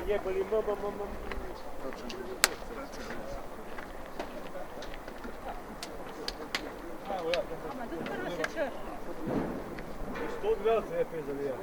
jebali Što gledate je pezalija?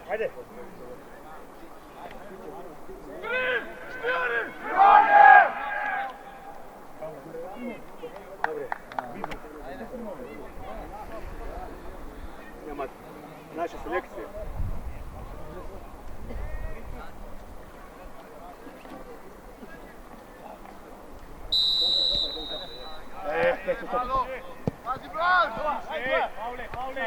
Hajde! Nema naše selekcije. Pazi bran! Pauli!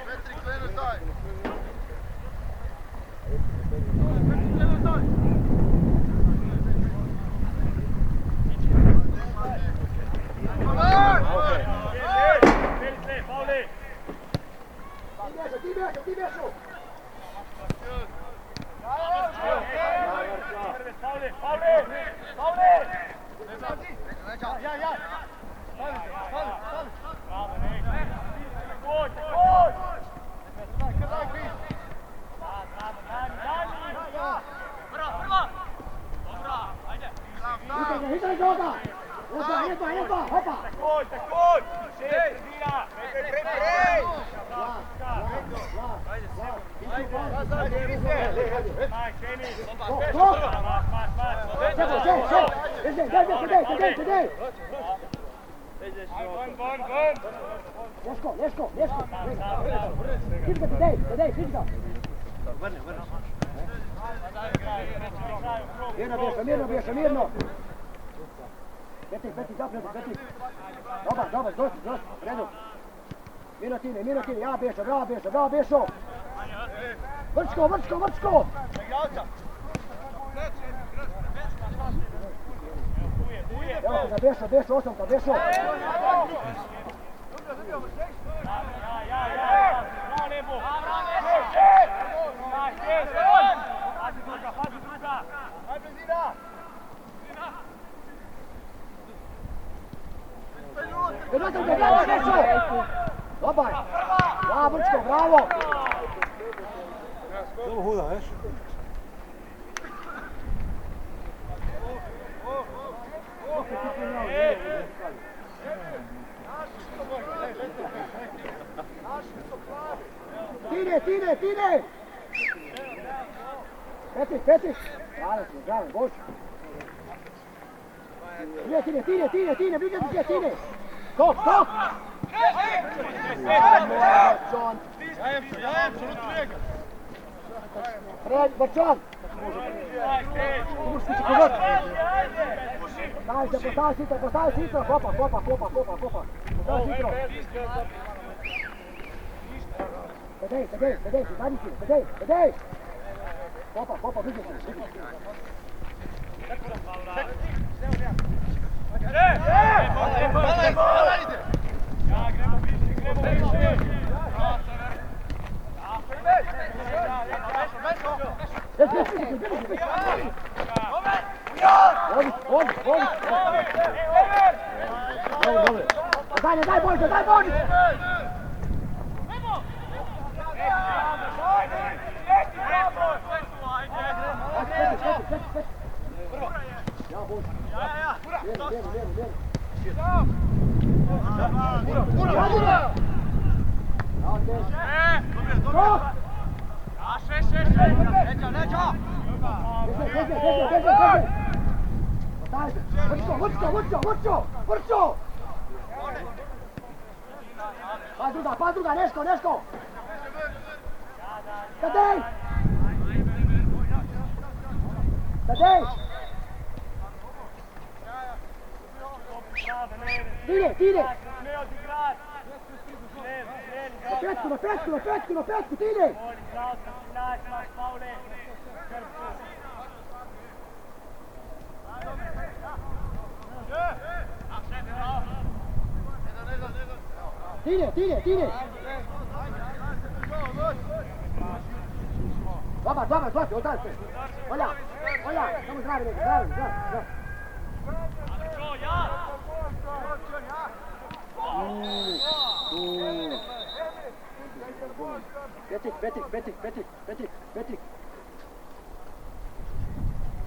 Petri, krenu taj! Leško. Fizička. Mirno bješa. Peti, zapred. Dobar, dosti, redu. Mirno tine, ja bješo. Vrčko. Evo ga, bješo, osamka, bješo. Dobaj! Ja, Brčko, bravo! Dobro huda, veš? Tine! Peti! Zdravo, boš! Tine, brigati se, Tine! Skok! Brčan! Postavi sitro! Kopa! Postavi sitro! Sedej! Kopa, vidite. Vodi. Dobro. Daj Božo, daj Božo! Ja, Božo. Lijevo. Vrčo! Pa druga, Neško! Tadej! Tine! Na petku, Tine! Tine! Dobar, oddaj se! Olja, samo zdravi. Petrik.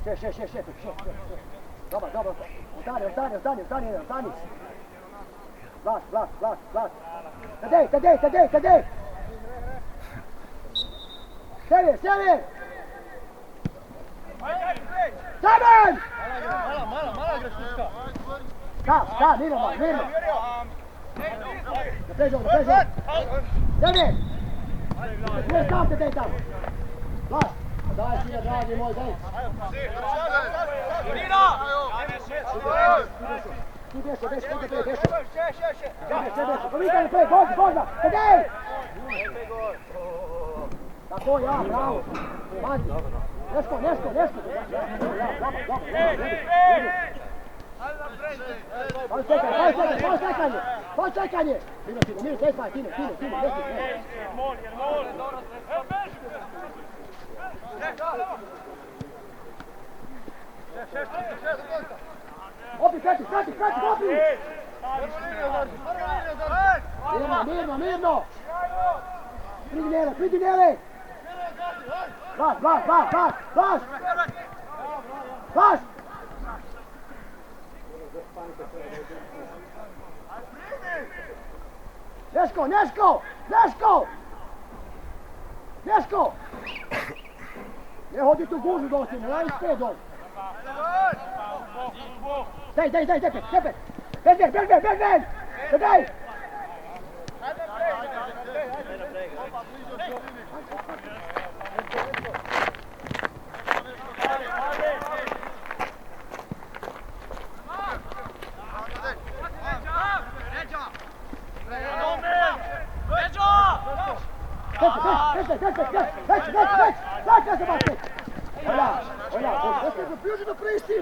Še. Dobar. Ostani. Vlas. Tadej! Sever! Samen! Mala grešnička. Da, mirno. Da pređemo. Sever! Ne stavte dej tamo. Vlas, daj sine, dragi moj, daj. Ti beše. Pomikaj napred, Boža, Tadej! Tako, ja, bravo. Pazi. Neško. Malo čekanje. Miro, daj spaj, Tine. Opri, Petrik, opri! Mirno! Pridi Nele! Vas! Neško! Ne hodi tu gužu dosti, ne radi sve dosti. Daj, Tepet! Bergen! Daj!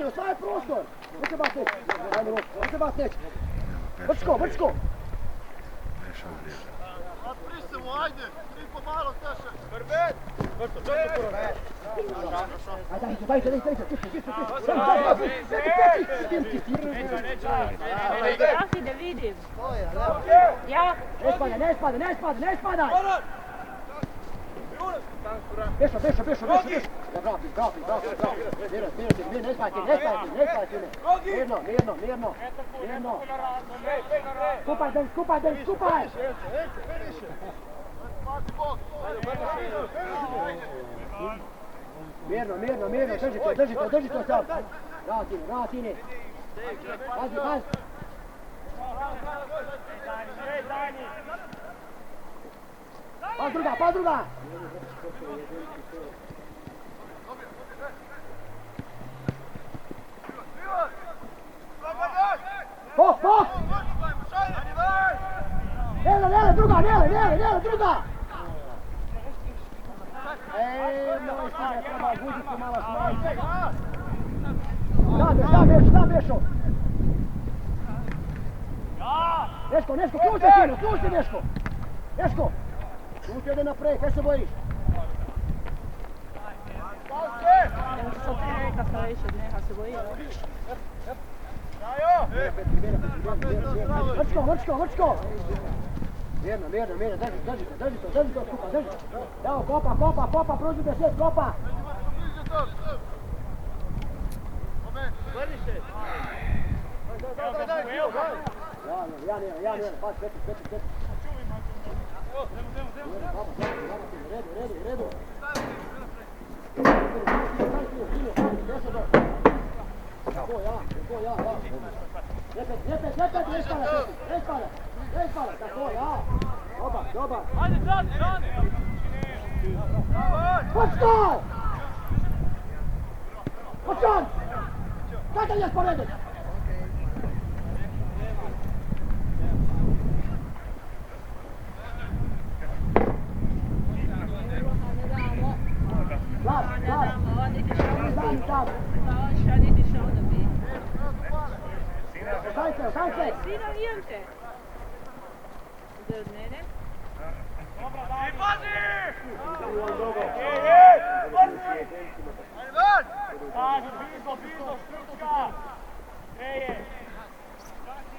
Ostaje prostor! Neće bacneć! Vrčko! Otprisimo, ajde! Ti pomalo teše! Dajte! Jaki da vidim. Ja. Ne spadaj! Bešo! Mirno, ne spajte! Mirno! Skupaj! Mirno, držite sam! Ratine! Pazi! Pa druga! Bok! Nele, druga! Moj sine, treba buditi malo smanjiti. Da, Bešo! Neško, ključi Neško! Ključi ide naprej, kaj se bojiš? Ja mi se sad trener rekao sam više od neha se boji. Vrčko! Mirno, drži to skupa, drži. Evo, kopa, prođite sve, kopa! Ja, paš, Petri. Redu. Ko ja. Lijepet, ne spada, tako ja. Dobar. Ajde, Brani! Počko! Počan! Kada je sporediti? Glas. Ostaje se. Sina Ijanke. Ne.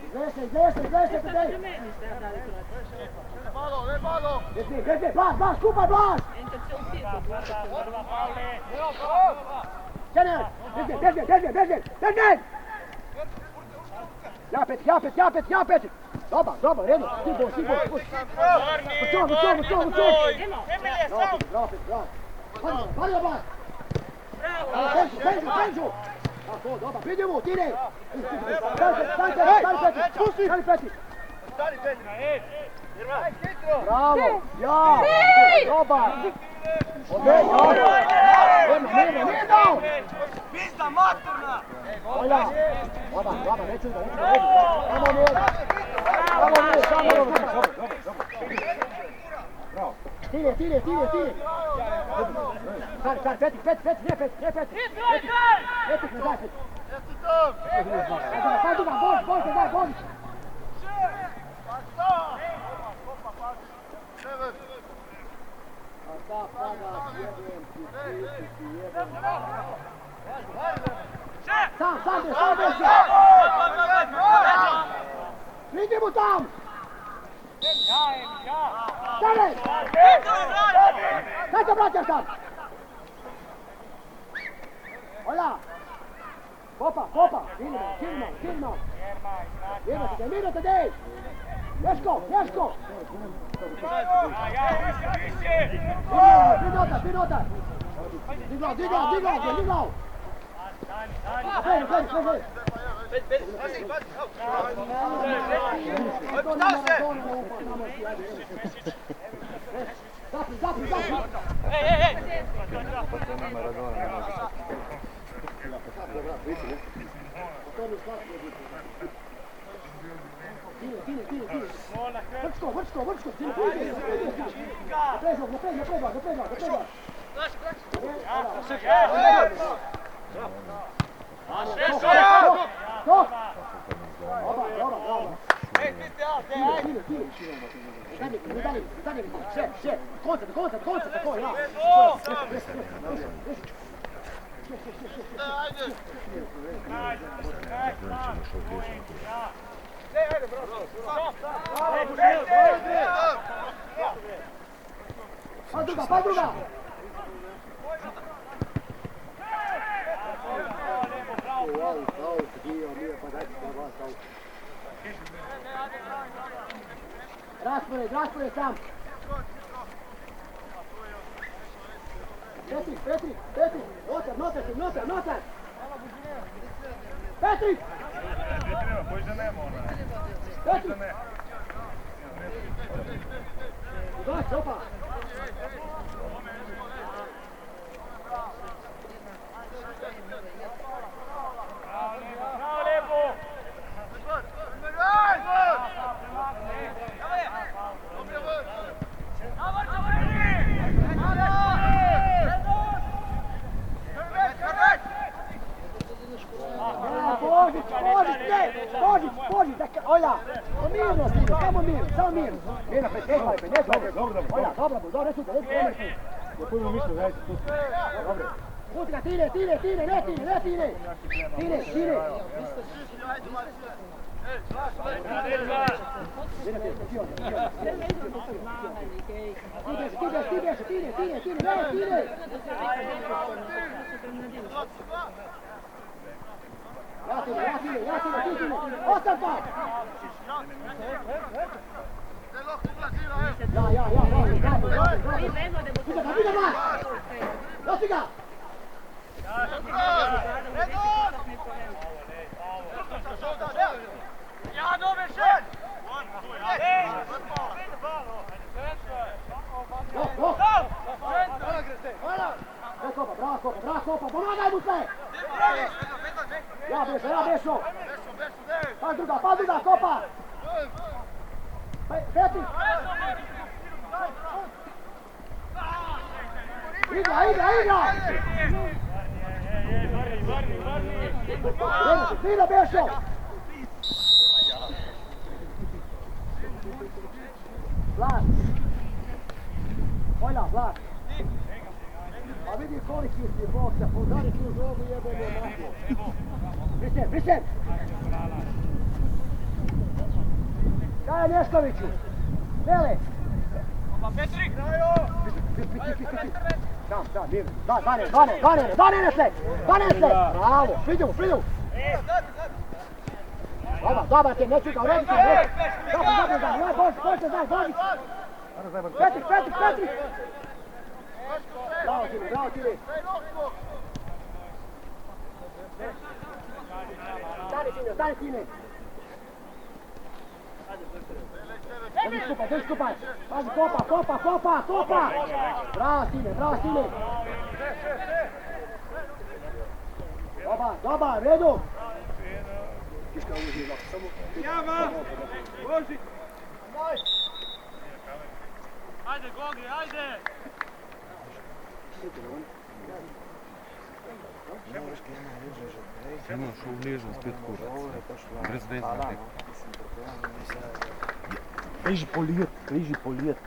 Izveste, Petej! Malo! Desni, Blas, skupaj, Blas! Čener! Desni! Ja, Petri! Dobar, redu! Sigur! Vučo! Bravo! Vario, Blas! Penžu! Tako, dobar, vidimo, tire! Stani, Petri! Bravo! Ja! Dobar! Mirno! Pizda maturna! Olja! Dobar, neću da, Samo mir! Bravo! Tire! Stani, Petri, ne Petri! Petri, ne daj, Petri! Božić! Sam beži! Vidi mu tam! Stane! Kaj te vraćaš tam? Olja! Kopa! Silno! Mirno te dej! Ješko! Dinota! Digao! Naprej! Zapri! Vrčko! Naprežno! Koncept, tako, ja. Pa druga! Raspored sam! Petri! Notar! Petri! Dođe, opa! Božić, Olja, mirno, samo mirno. Mirno, 50, Olja, dobro, ne sutra, ne sutra. Ja puno mislio, dajte tu. Dobro. Pusti ga, Tine, ne Tine. Tine. Ja Tine. Ostan pa! Ja. Vidi ga! Nosi ga! Ja, dobe šet! Bravo Kopa, pomagaj mu se! Ja Bešo! Pas druga, Kopa! Petri! Igra! Fino Bešo! Vlad! A vidi koliki si boksa, podari ti uz ovu jebenu mahu. Brišen! Daj je Neškoviću! Vele! Petrik! Tam, mirno. Dane se! Bravo, priđu! Dobar te, neću ga urediti. Božić, Božić! Petrik! Bravo Tili! Stani Tine! Drži skupaj! Pazi, Kopa! Bravo Tine! Dobar, redu! Jama! Božić! Ajde, Gogi, ajde! Imaš u mrežu spet kurac. Brez vezna tek. Križi po lijet.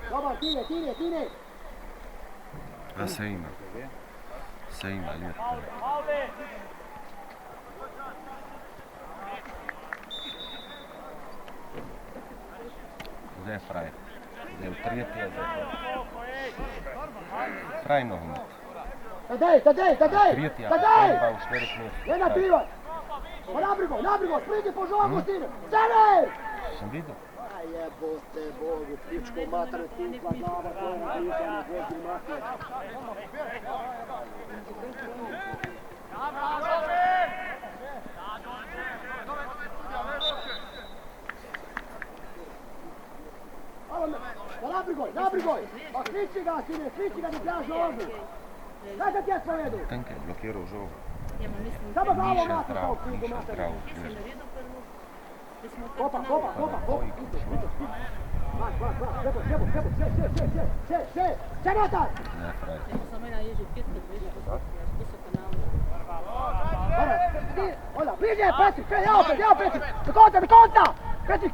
Dobar, Tine! A se ima lijet. Gdje je fraj? Gdje je u trijetija? Fraj nogomet. Tadej! Trijetija, treba u šterih mjesta. Jedna piva! Pa nabrigo, spridi po žogu, Tine! Stane! Sam vidio? Aj jebote Bogu, pičko matere, tukla glava, to je napisano, Boži mater. Nabrigoj! Pa sliči ga, Tine, da daš nogu! Daj da ti ja svojedu! Tenke je blokirao žogu. Samo glavom Niše mati zdravo, kao kugu matere! Kopa! Še natar! Ne, fraj. Ola, bliže, Petrik, ja Petrik! Do konta! Petrik!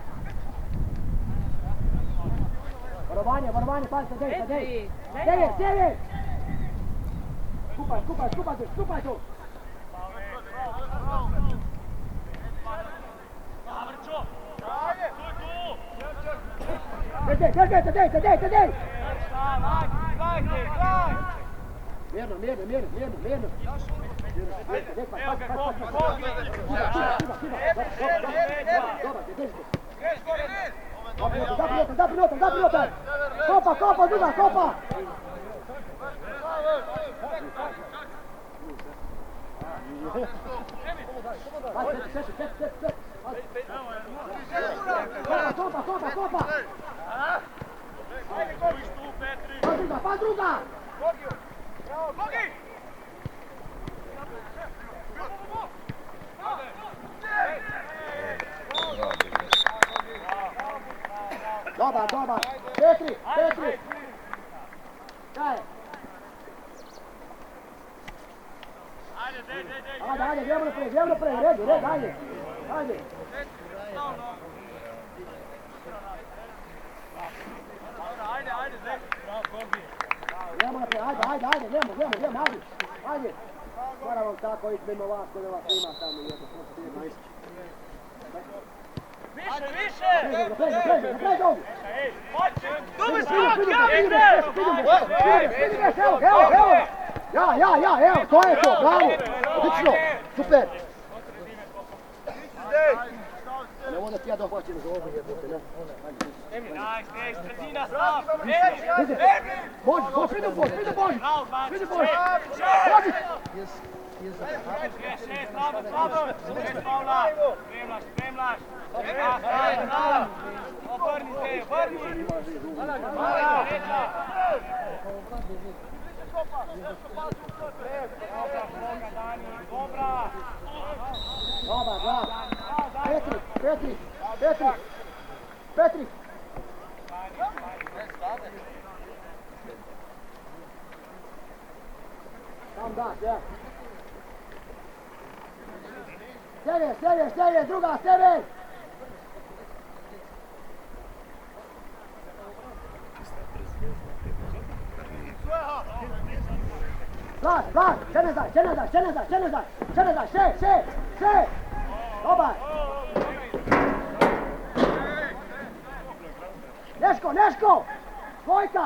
Varovanje, pazi, Tadej! Sjever! Skupaj tu! Tadej! Mirno! Evo ga, Gogi! Da pilota! Kopa, druga, Kopa! Kopa! Pa druga! Bravo, Gogi! Dobar! Petri! Daj! Ajde, idemo naprijed, red, ajde! Nemo naprijed, ajde, nemo, ajde. Mora vam tako ići mimo vas, kod vas ima tamo jedno, Više! Naprijed ovdje! Dobi se! Evo, to je to, bravo! Odlično, super! Nemoj da ti ja dohvaćam za ovu jebote, ne? Sredina, stav! Bož, vidi Bož! Slabo! Spremlaš! Obrni se! Dobra! Dobar, bravo! Petrik! Tam da, ja. Sjever, druga, sjever! Blas, še nazaj, še! Dobar! Neško! Dvojka!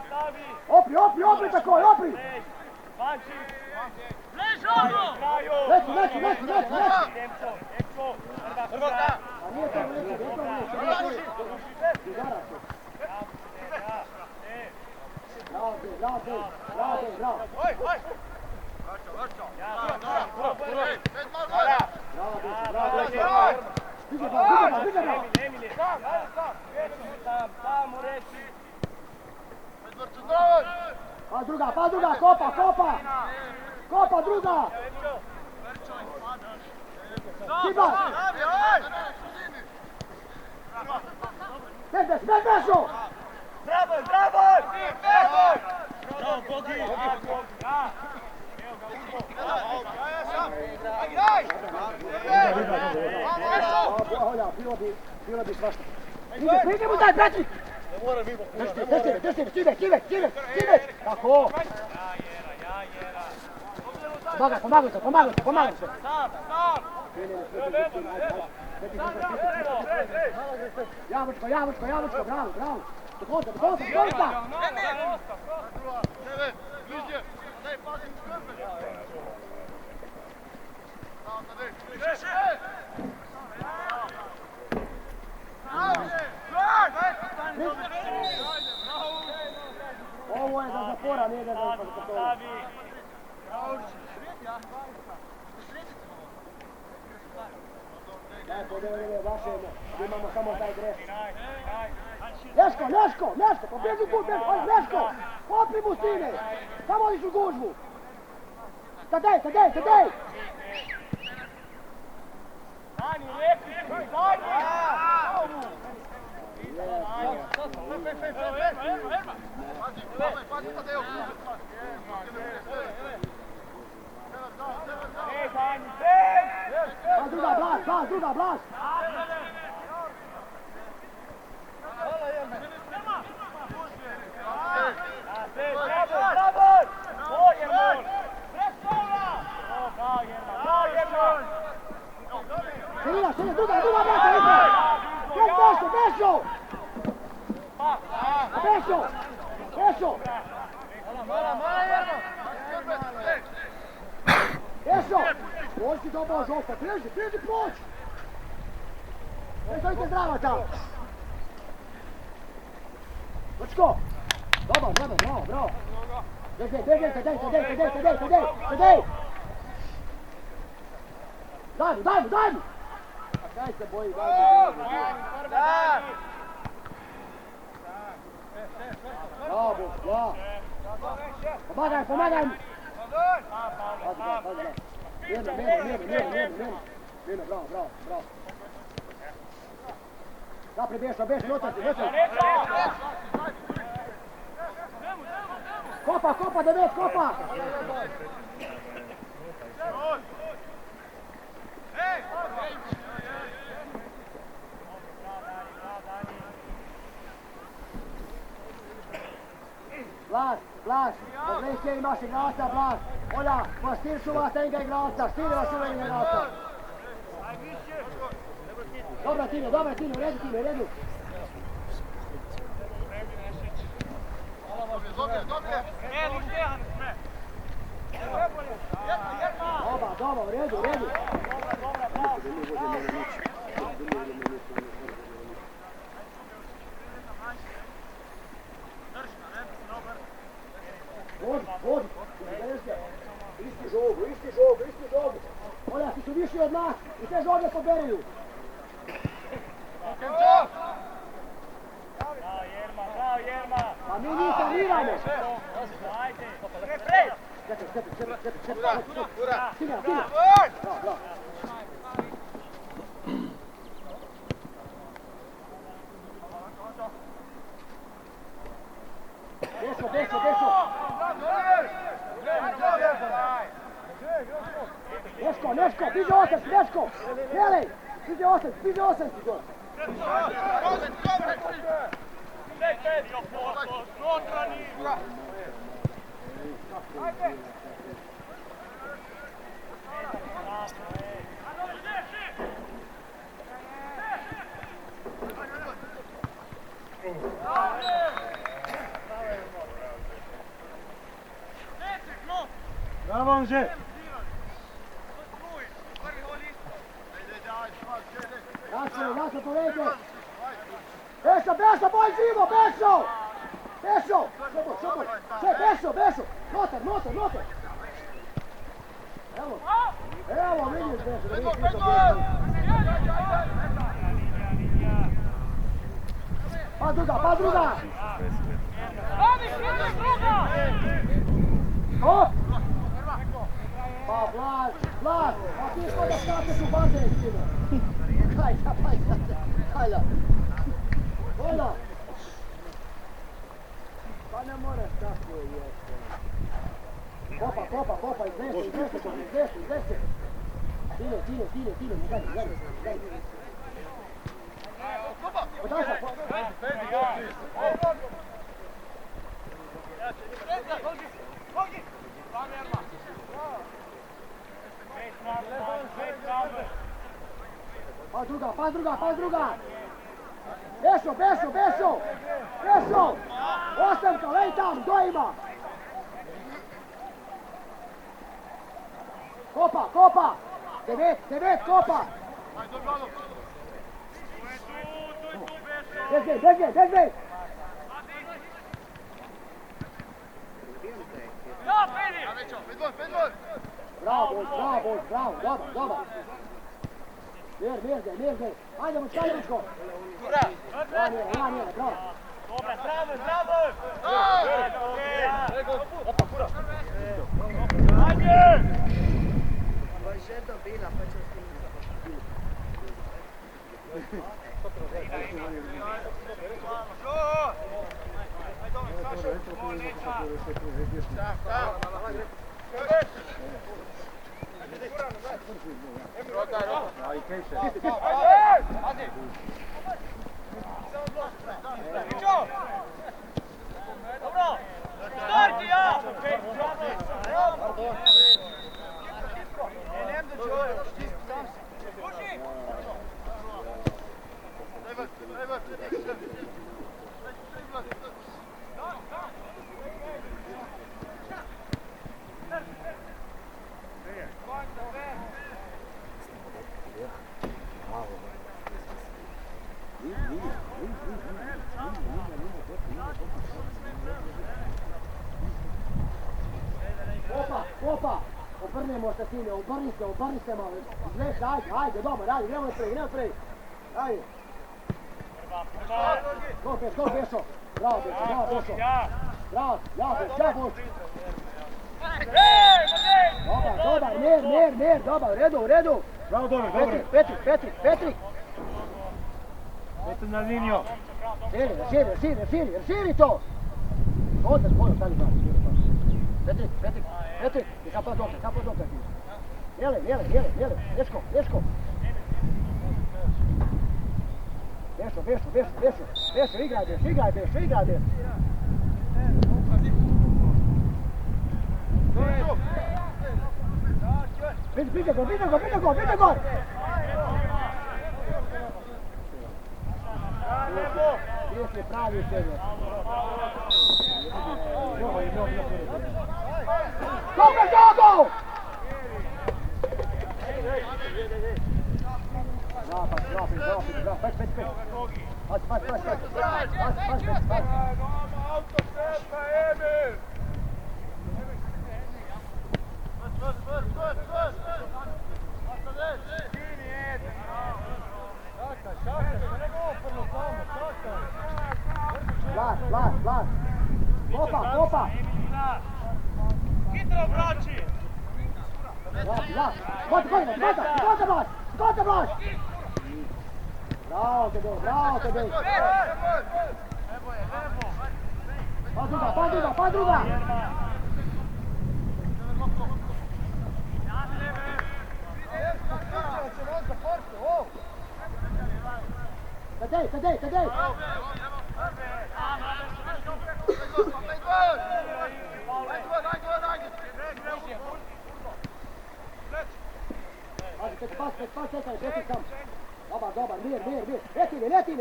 Stavi! Opri takoj, opri! Vanči! Lež ovo! Neću! Ekso! A nije to neću. Bravo. Pa druga, kopa druga! Kibar! Bezbešo! Bravo! Bogi! Bilo bi svašta. Ide mu daj, Petrik! Drži, kiveć! Tako! Pomagaj se! Javučko, bravo! Do konca! Ovo je za zapora, nije da za zapora. Daj, podevljene vaše, imamo samo taj greš. Neško, pobježi tu, Neško! Popri mu sine! Samo odiš u gužvu! Tadej! Dani, rekli! Druga, Blas! Selina, druga, Bešo! Ovo si dobao žolta, prijeđi proć! Stojite zdrava tamo! Vrčko! Dobar, bravo! Tadej! Daj mu! A kaj se boji, daj mu! Bravo, Pomagaj mu! Mirno, bravo. Naprijed, Bešo, otaci. Kopa, 9, kopa! Blaž, pogledajte imaš igrača, Blaž. Olja, pa stil šuva tenga igrača, stilila šuva igrača. Dobro Tine, u redu Tine, u redu. Dobije. Dobro, u redu. Vodi, isti žogu. Olja, ti su viši od nas i te žoge poberiju. Bravo Jerma! Pa mi njih saniramo. Ajde! Čekaj. Stinja. Bravo. Deško! Neško! Piđe osam! Neško! Jelej! Piđe osam! Bravo Anže! Naso, povedite! Beso, boj živo, Beso! Šopoj! Beso! Notar! Evo, vidiš Beso, Pa druga! Hop! Pa Blaž, pa ti što da skapeš u bazen s time? Hajda. Hojda. Pa ne moraš tako jeste. Kopa, izvesi. Tine, gledaj. Podaša, Pa druga! Beso! Osamka, lej tam, kdo ima? Kopa! Devet, kopa! Bezbej! Bravo, dobar. Mir. Ajde, Mučko. Bravo. Dobra, bravo! Opa, kura! Ajde! Dobro! Starti ja! Opa! Obrnemo se Tine, obrni se malo. Izveš, ajde, dobar, ajde, idemo naprej. Ajde. Go, Beso. Bravo, Beso. Bravo, Boš. Dobar, mir, dobar, u redu. Bravo, dobro. Petrik. Eto na liniju. Širi to. Onda spojno stavi malo. Petrik, i kapao dokle. Jele, Deško. Bešu, igraj Bešu. Vidi gol! Gdje se pravi u sebe? Dobro, Jogo! Bravo, peć. Vlad. Kopa. Hitro, braći! Vlad. Skota, Blaž! Bravo tebe! Pa druga! Tadej! Pas, čekaj sam. Dobar, mir.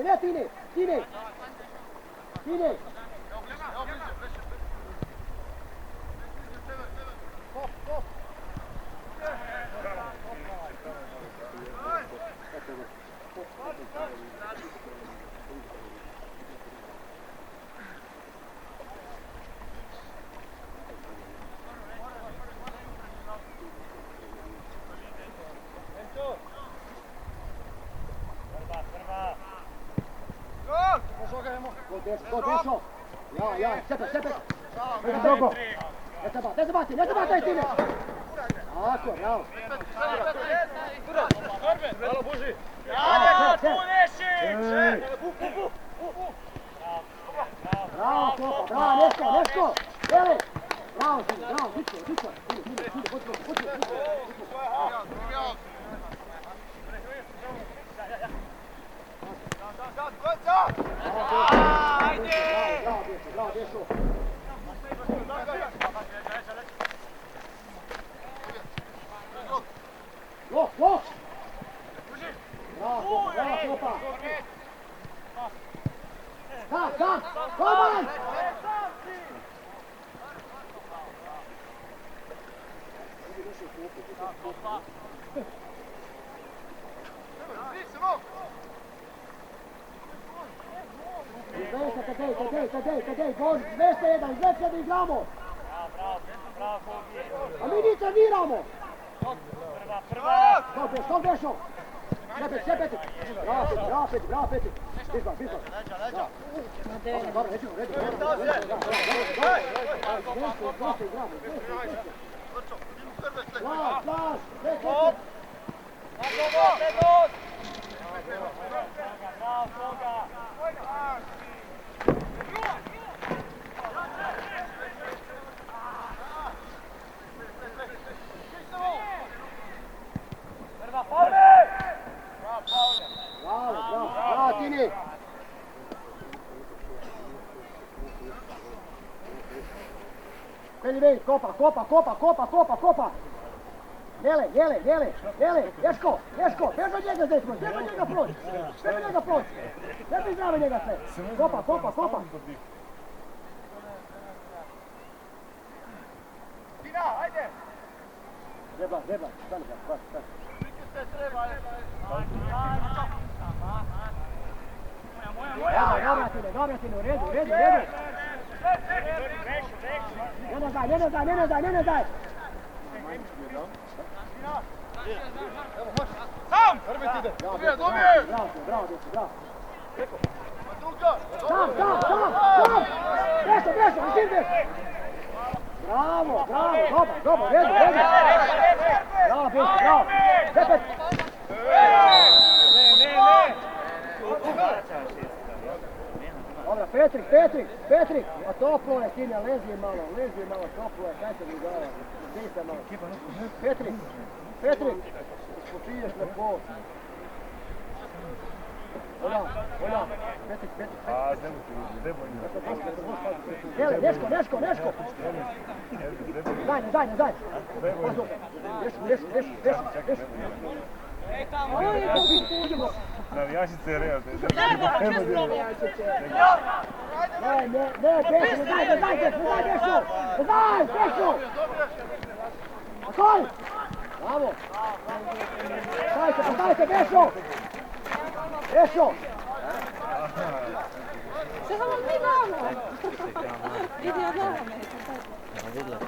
Letini. Go, Dešo! Ja, sepet! Drugo! Ne se bati, Tine! Tako, bravo! Hvala Boži! Bravo, Kopa, bravo, Neško! Jeli! Bravo, Dičko! Bravo, Dešo! Lok! Bravo, Kopa! Sam! Roman! Tadej, gol, 201, izveć da igramo! A mi ni treniramo! Stop Dešo! Sepet! Bravo, Peti! Bizbar! Dobro, nećemo, redu! Slaž! Bravo, Tini! Veli, Kopa! Jele, Ješko, bež od njega zdaj, bež od njega proći, ne bi zdrave njega sve, Kopa. Tina, ajde! Debla, stani, Dobro, Tine, u redu. Ne daj. Sam! Bravo. Sam! Beso, izir! Bravo, dobro, redu. Bravo. Sepet! Dobra, Petrik, a toplo je, Tine, lezi malo, toplo je, kaj se mi gleda, svi se malo. Petrik, spočinješ lepo. Volja. Petik. A, zdemo Neško. Zajedno. Reši. Navijačice je real. Daj, Bešo! Osvoj! Bravo! Postavite, Bešo! Šta vam mi damo? Vidi od ovome. Vidjela to.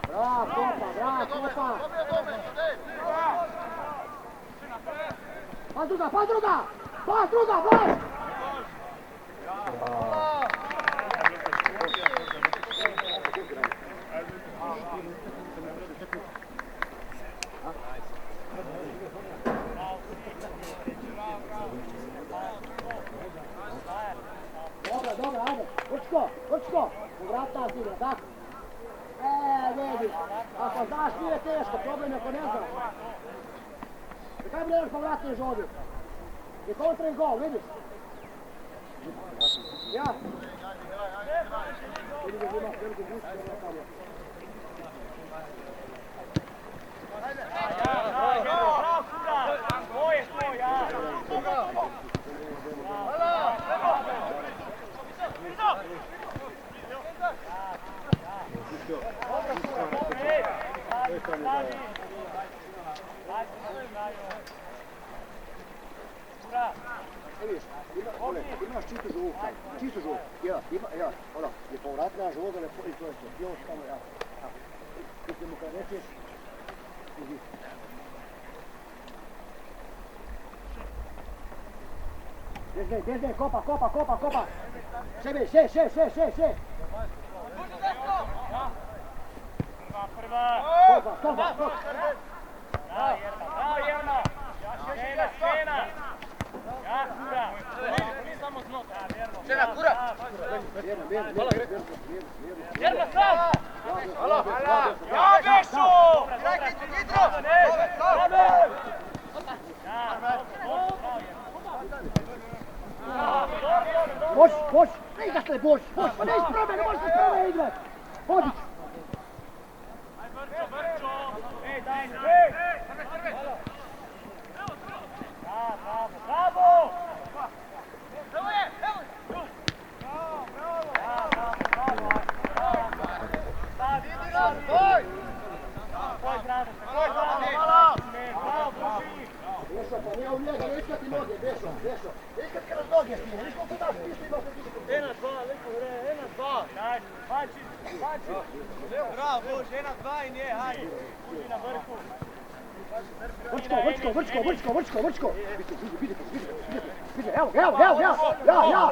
Bravo, Kopa! Pa druga! Dobro, ajde, Vrčko, vrata zime, tako? Vidi, ako znaš nije teško, problem je ako ne znaš. Kaj bi nemaš povratniš ovdje? I kontra i gol, vidiš? Ja? Vidi ga ima veliki gušće, nekako. Bravo, kuda! Tvoje, ja! Imaš čistu žugu, evo, je povratna žuga, i to je to, još tamo, ja. Ti se mu kad rećeš, Bezdej, kopa! Sebi, še! Prva! Stolba! Bravo, Jerma! Šena! Ja, kura! Samo znota! Šena, kura! Jerma, sam! Ja, Bešo! Boš! Ne igraš li Boš! Pa ne isprave, ne možeš isprave igrat! Hodić! Vrčo! Ej, daj! Bravo! Bešo, pa nije u njega, ne iskati noge, Bešo! Iskati kroz noge stine, viš koliko daš pišli ima se tiče kod... 1-2! Daj, bači! Bravo, Bož, 1-2 i nije, hajde! Uđi na vrhu! Vrčko! Vidi, evo! Ja!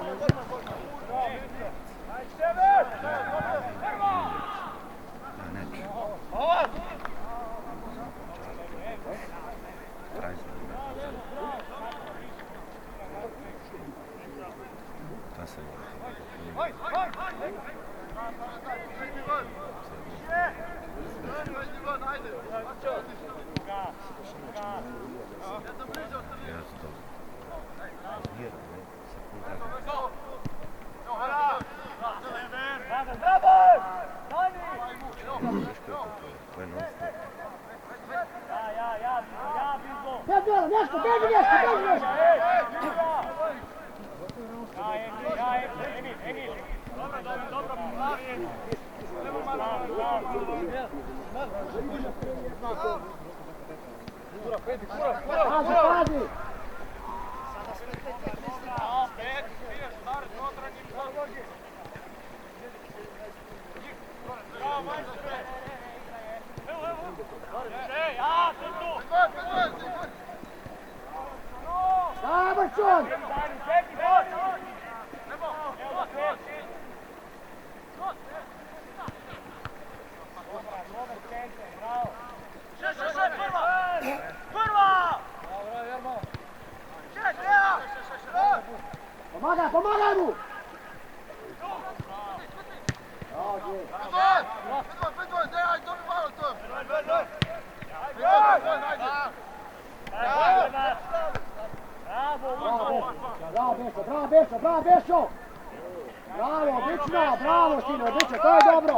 Nešto, beži! Emil! Dobro, pravi! Idemo malo! Pazi! Vrčon! Prva! Vidvan, ne, ajde, dobi malo to. Bravo Bešo! Bravo, odlično, bravo Sino, odlično, to je dobro!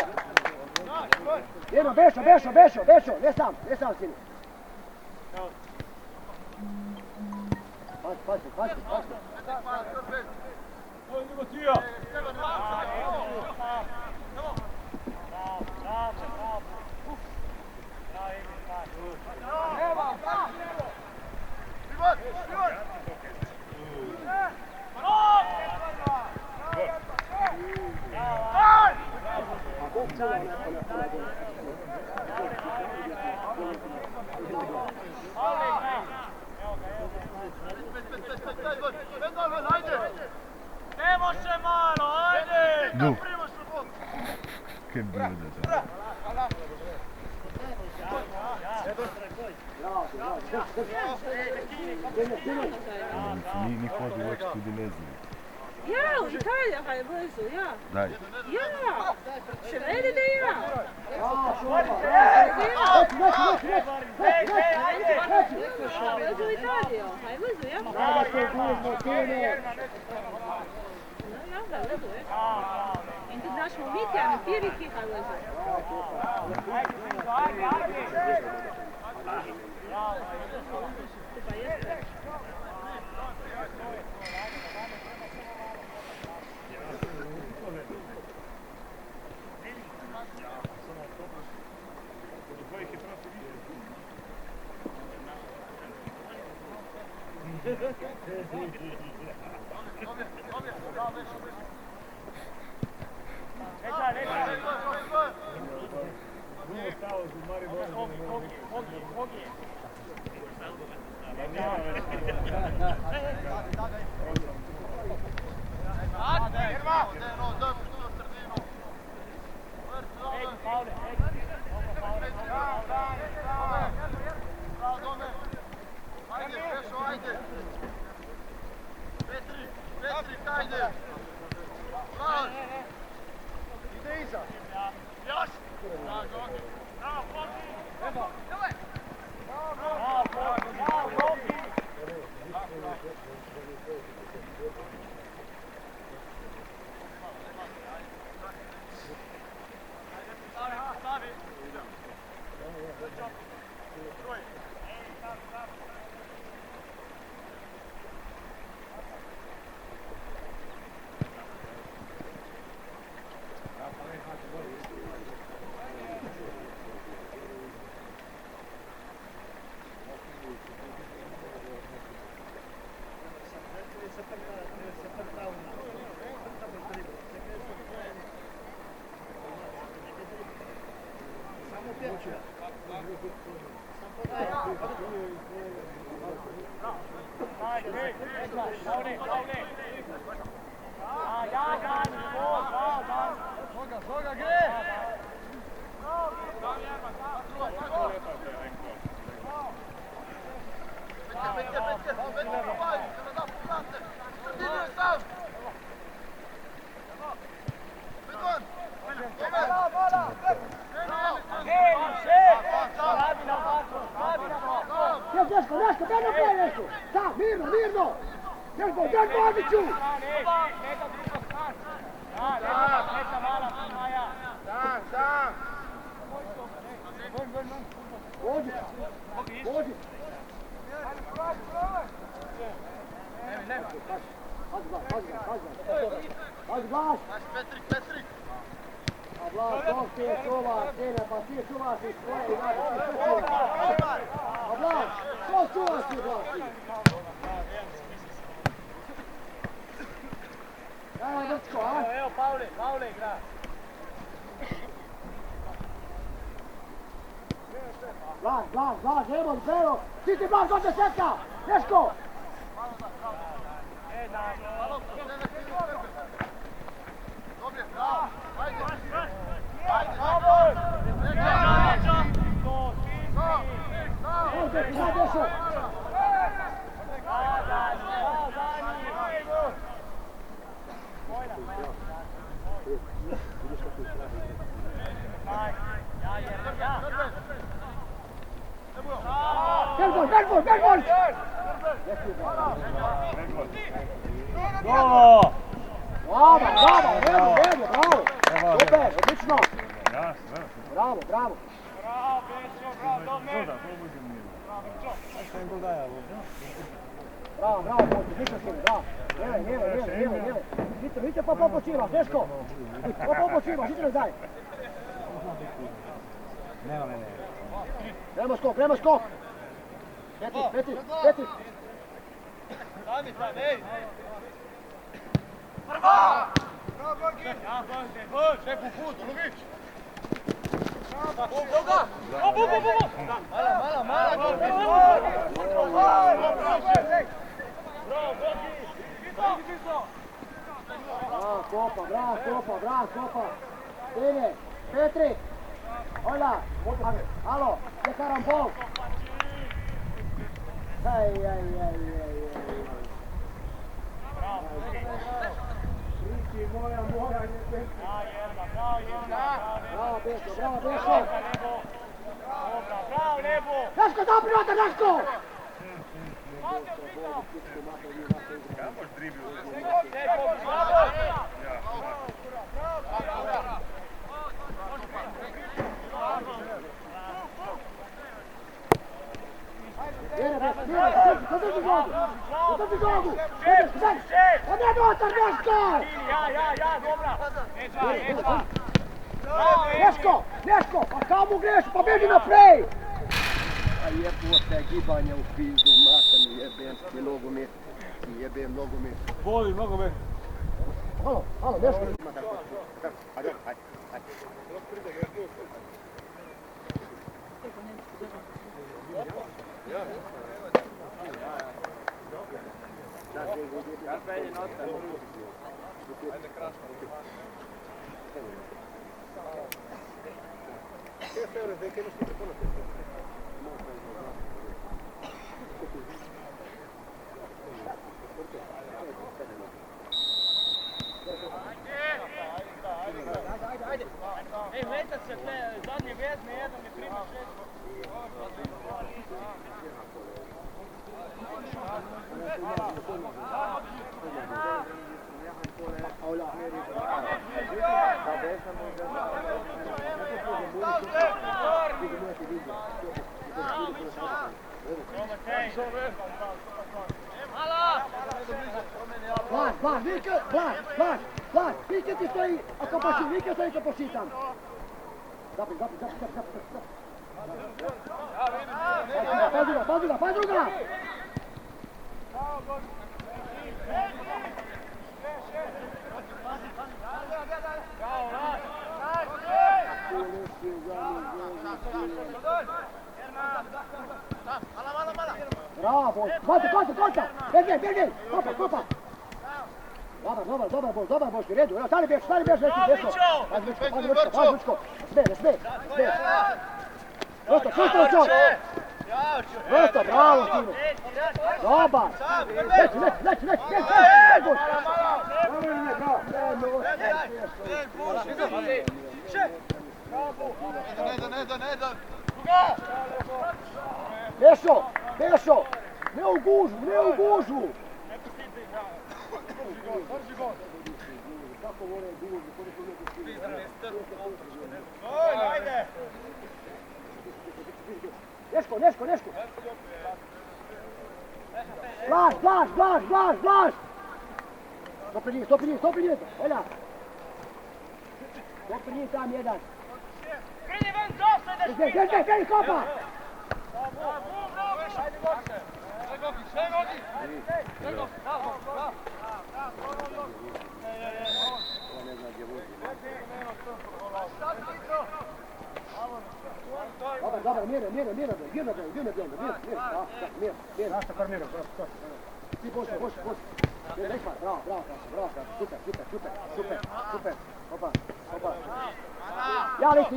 Jedno, Bešo, ne sam Sino. Pazi. Nemo se malo, ajde! No. Che bello. Не ходи в очі туди лезли. Ja, u Italija kaj je blizu, ja. Daj. Ja! Še ne ide ja! Blizu u Italiju, kaj je blizu, ja? Sada se uzmo, Sine! Ja, kaj je blizu, ja. In ti znaš mu Mitja, na Piriki, kaj je blizu. Ti pa jeste. Deško, daj na bolje nešto! Da, mirno! Deško, daj Božiću! Božić! Pazi Blaž! Petrik! A Blaž, to ti je čuvar, sine, pa ti čuvaš iz svoje i naše, ti sve čuvaš. A Blaž, to čuvaš ti Blaž, sine. Evo Drčko, a? Evo Pavle igra. Blaž, evo, zero! Ti Blaž od desetka! Deško! Dobre, bravo! Ajde! Ajde, Dešo! Vidiš kako je strano. Bedbol! Golo! Bravo, bravo! Super, odlično! Bravo! Bravo, Bešo, bravo, Domen! Bravo, Boži, ništa s njim, bravo! Lijeve! Vidite pa popočivaš, Deško! Pa popočivaš, idite daj! Prema skok! Peti! Sami tam, ej! Prva! Bravo, Gorgi! Ja, Bože, šef u put, Lugić! Boga! Bu! Mala! Bravo, Gorgi! Bravo, Kopa! Tine, Petri! Hola! Alo, je karambol! Aj. Riki, moja, ne Bravo, Bešo! Bravo, Nebo! Daško, da privata, Daško! Zadrži žogu! Odnedu otar, Deško! Ja, dobra! Deško, pa kao mu greš, pa beži naprej! A jebote, gibanje u pizdu, mater mi jebem nogomet. Voli nogomet. Halo, Deško! Ajde. Ej, metak se zadnji vezme, jedan je prima 6. Vidite ti stoji, ako poši, vidite stoji ako poši tam. Zapi. Pa druga! Bravo! Konta! Bježi! Kopa! Dobar, Boški, redu. Evo, stani bješ, Deško. Pazi Vučko. Ne sme. Prosto, bravo, Tino. Dobar. Leći, Bešo, ne u gužvu. Kako vole gužvu, Ajde! Neško! Blaž! Stopri njih, Olja! Stopri njih tam jedan. Kreni ven, dosta ideš! Gdje, kopa! Ajde, Gorke! Sve Goki! Dobar, mirno. Naša kar mirno. Ti Boško. Bravo, super. Opa. Ja lisi.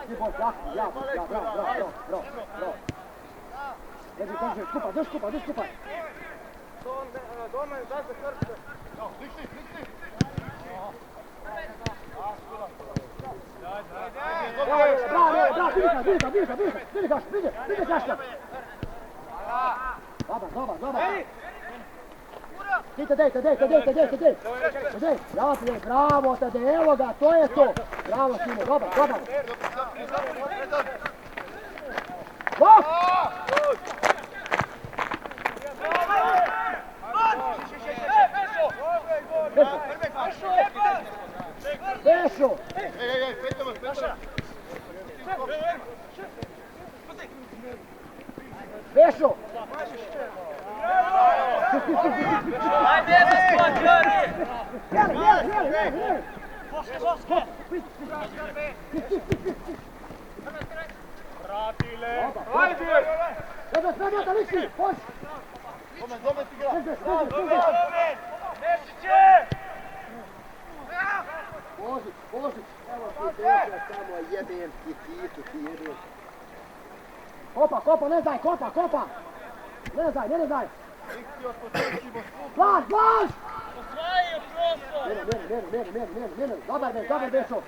Ti Boško, bravo. Drži skupa. Domen, da se krče! Liksi! vidi Kaška. Dobar. Tadej, bravo Tadej, evo ga, to je to. Bravo Simo, dobar. Bok! Bešo! Bešo! Ajde, skot, Jori! Jeli! Pratile! Ajde! Sve liksi, hoć! Nešiće! Božić, evo ti došao samo jebem ti titu, ti jebem. Kopa, ne daj! Ne daj! Blaž! Osvajaju prostor! Mene, dobar Bešo!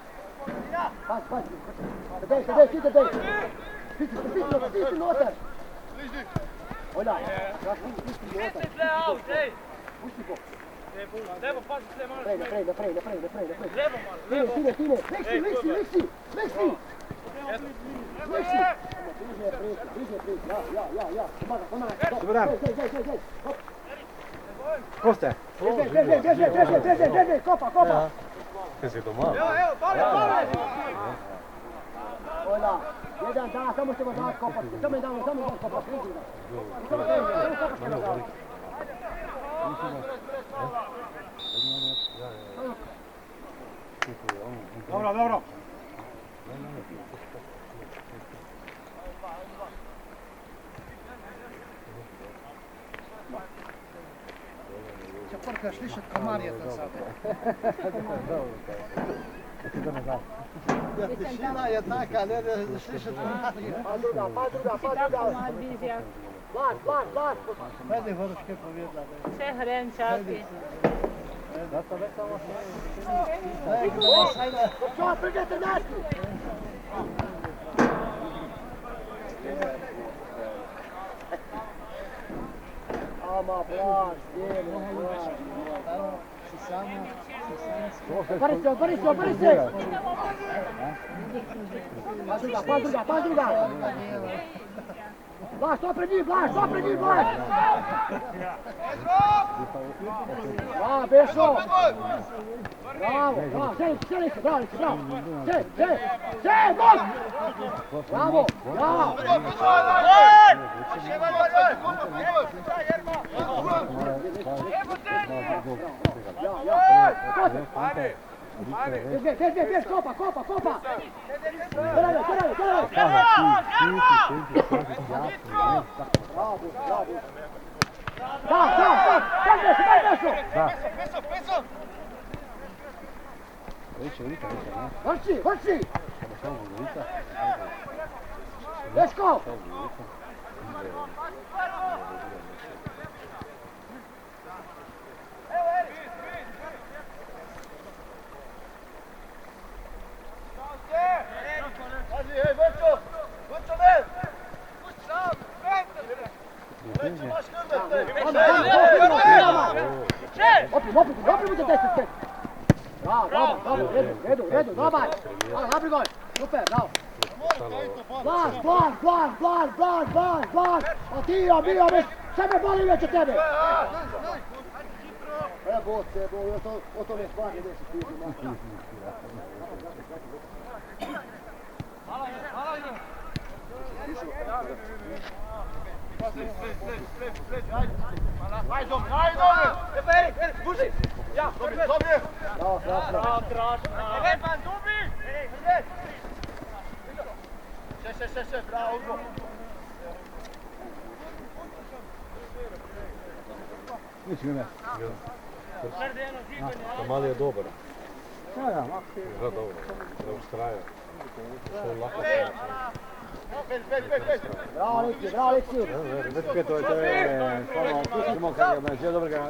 Pazi! Tadej! Stisni noter! Olja, stisni noter! Stisni tle out, ej! Pusti bok! Levo, pazi tle malo! Naprej! Tine! Liksi! Bliže prijeti, ja. Pomaga. Dobar dan. Gej. Ko ste? Beži, kopa. Kaj si doma? Evo, pali! Olja, jedan da, samo ćemo dati kopati. Samo je damo kopati. Samo kopaš. Dobro. Čeprka slišat kamarija tam sad. Tišina je taka, ne da slišat kamarija. Pa druga. Blaž. Meni Horuške povjedla. Še hren čaki. Čo, prgajte naši! Ama Blaž, Odbori se! Pa druga! Blaž, to pred njih! Bravo, Bešo! Bravo! Sjeli se, bravo! Sjej, bok! Bravo! Beš, kopa! Gledaj! Bravo! Daj Bešo! Vrši! Beško! Opri mu te 10. Bravo, redu, dobar. Napri gol, super, bravo. Blaž. A ti bio već, sebe boli već od tebe. Evo se, o tome stvari gdje se stiži. Erik, buži! Ja, dobri! Bravo, tražno! Lepan, dubi! Še, bravo, Ugo! Mali je dobar. Ja, dobro. Da ustraja. Što lako se. Bravo, Liksi! Već to je stvarno, tu smo kad je želio dobrega.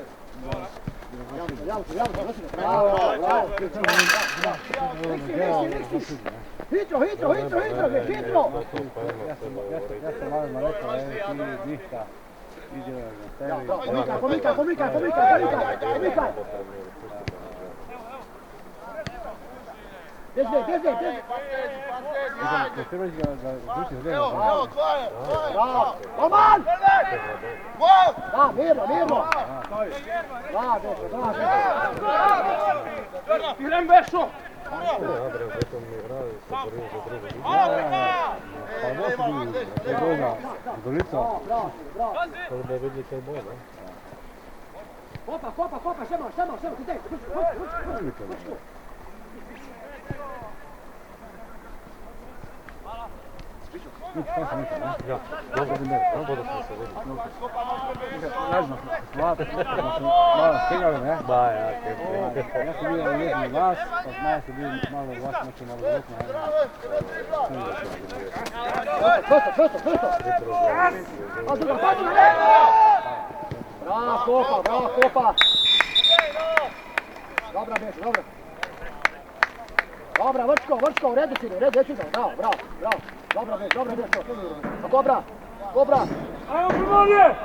Bravo! Liksi! Hitro, hitro, hitro, hitro, hitro! Ja sam malima rekao, ti ništa. Pomikaj! Bježi! Evo, tvoje! Bravo! Roman! Da, mirno! Bravo! Idem Bešo! Bravo! Kada bi vidjeli kaj boje, da? Kopa, šemo, ti dej, Ja, dobro bi ne, dobro smo se vidjeli. Malo stegali, ne? Ba, ja, kaj. Ja sam vidio jedni vas, pa malo se bio malo vas, znači malo vjetno. Bravo, Kopa! Dobra, Beš, dobra. Dobra, Vrčko, u redu si, bravo. Dobra, Beš, dobra. Ajmo, Primorje!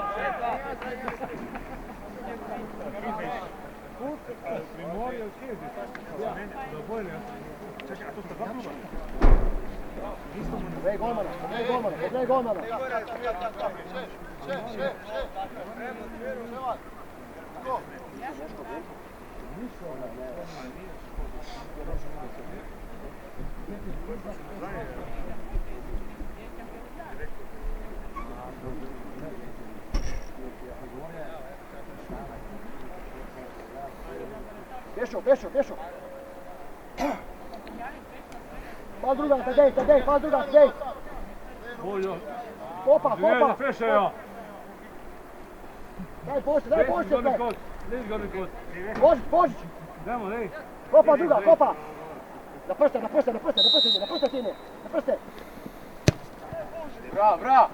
Primorje, sjedi. Čekaj, a to ste dva kluba? Pogledaj golmana. Pešo. Pas druga, Tadej. Kopa. Fešajo! Daj pošte. Božić. Idemo, dej! Kopa druga. Na prste, Tine. Na prste. Bravo!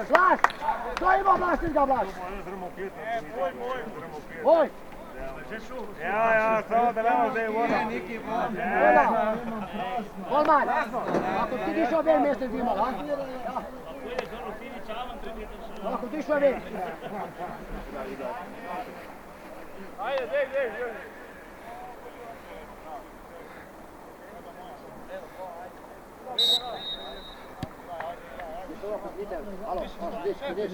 Blaž! Što ima Blaž, ga Blaž? Oj! Ja, samo da nema da je voda. Golman, ako ti dišao ven mjesec imala, a? Ako ti dišao ven. Ajde, dej. Alo, ideš.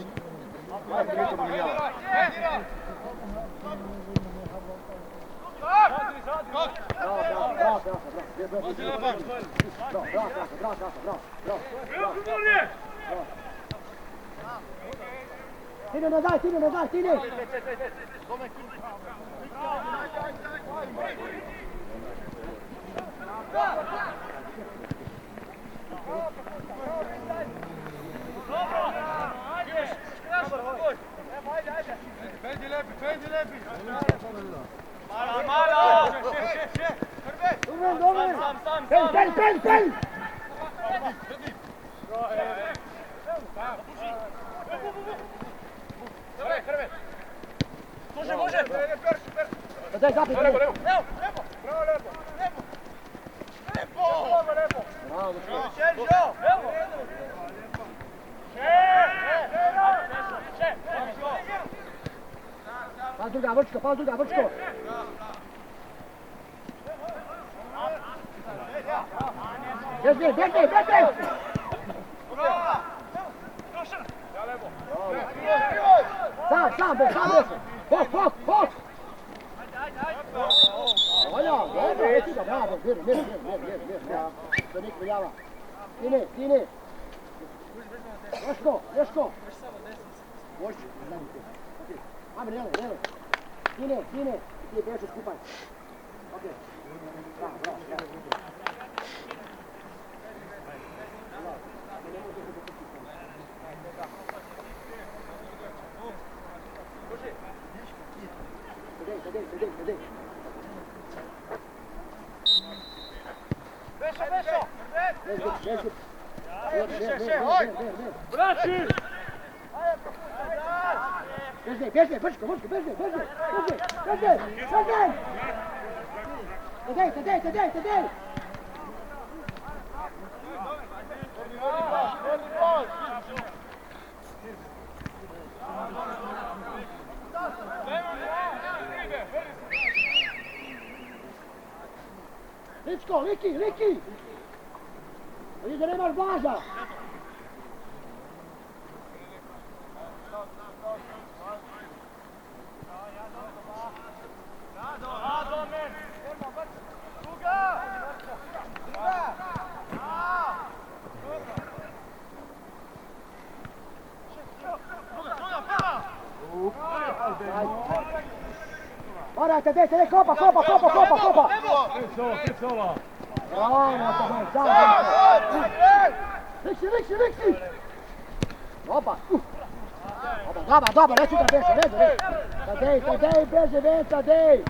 Tine nazaj, Tine! Fejdi lepi! Malo! Domen! Pen! Može! Daj, zapri! Lepo! Pas druga, Vrčko! Bježi! Sam, Bok! Olja, dobro, eti ga, bravo, mir. To nik veljava. Tine! Ješko! Moći, ajme, Nele. Tine, ti je Bešo skupaj. Okej. Bravo. Sedej. Bešo! Ves, Braći! Beži, beži, brčko, beži, beži, beži, beži, beži! Tadej! Ličko, Liki! Vidiš da nemaš Blaža! Morate, dajte, kopa! Liksi! Opa! Dobar, neću da beže, redu. Tadej, beže, ven, Tadej!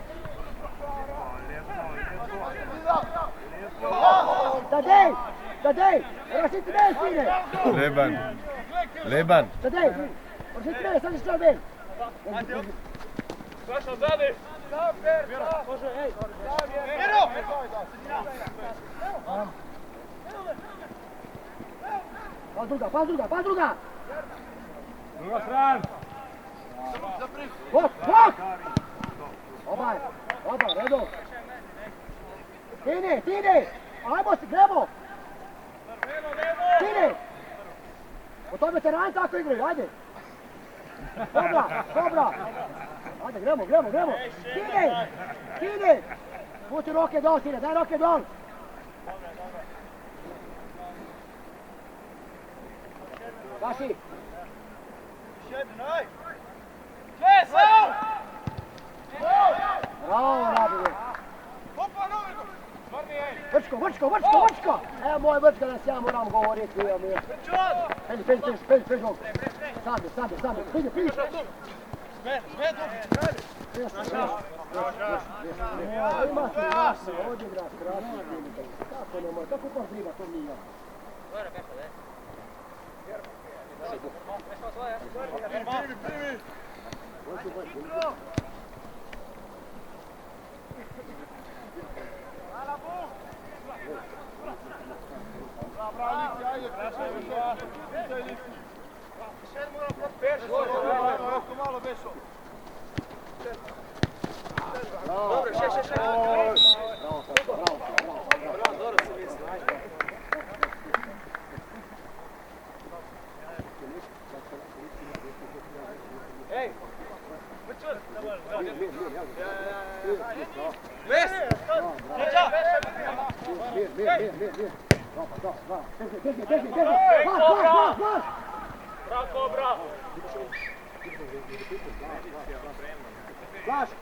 Tadej! Različi mene, sine! Leban. Tadej! Različi mene, sad ćeš čeo ven! Saša, zadi! Može, ej! Miro! Pas druga! Druga stran. Bok! Obaj, redu! Tine! Ajmo se, gremo! Tine! Po tome terani tako igraju, ajde! Dobra! Ajde, gremo! Tine! Puti roke dol, Tine, daj roke dol! Kaši! Bravo, Rabine! Vrčko! Evo moj vrčka da se ja moram govoriti. Peđi mogu. Sami. Pidi. Ima se jasno, odigra krasno. Kako ne može, kako pa zriva, to nije. Bravo! Flash!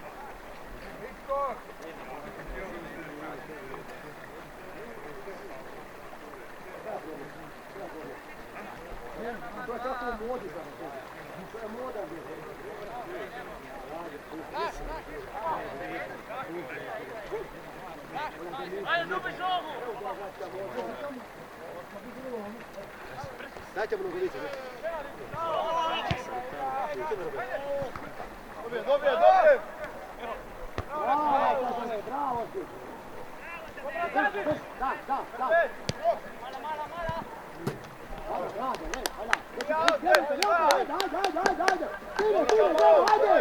To je tako u modi za to. To je moda bilo. Ajde, dubiš ovu! Dajte mu nogovice. Dobije! Bravo ti! Da! Ajde!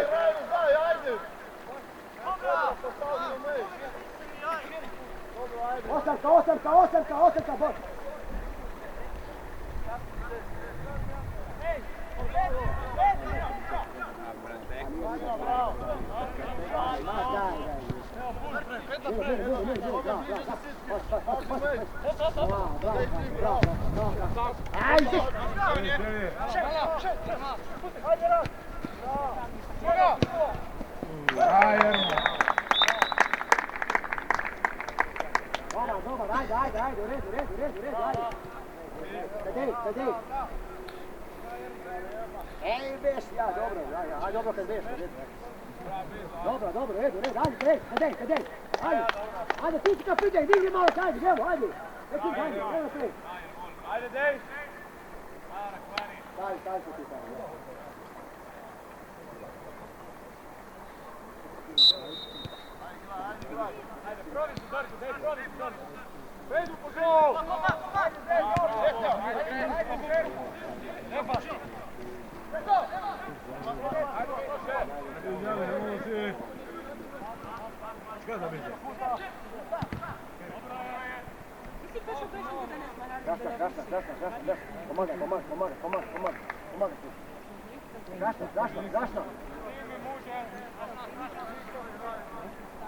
Osamka, bok! Dobar, ajde, u redu, ajde. Tadej. Ej, beš, ja, dobro kad beš. Dobro, redu, ajde, Tadej. Ajde, ti si kapitaj, digni malo, ajde, gremo, ajde. Ajde, Dej! Stavi se ti tamo. Pomagaj tu. Zašto?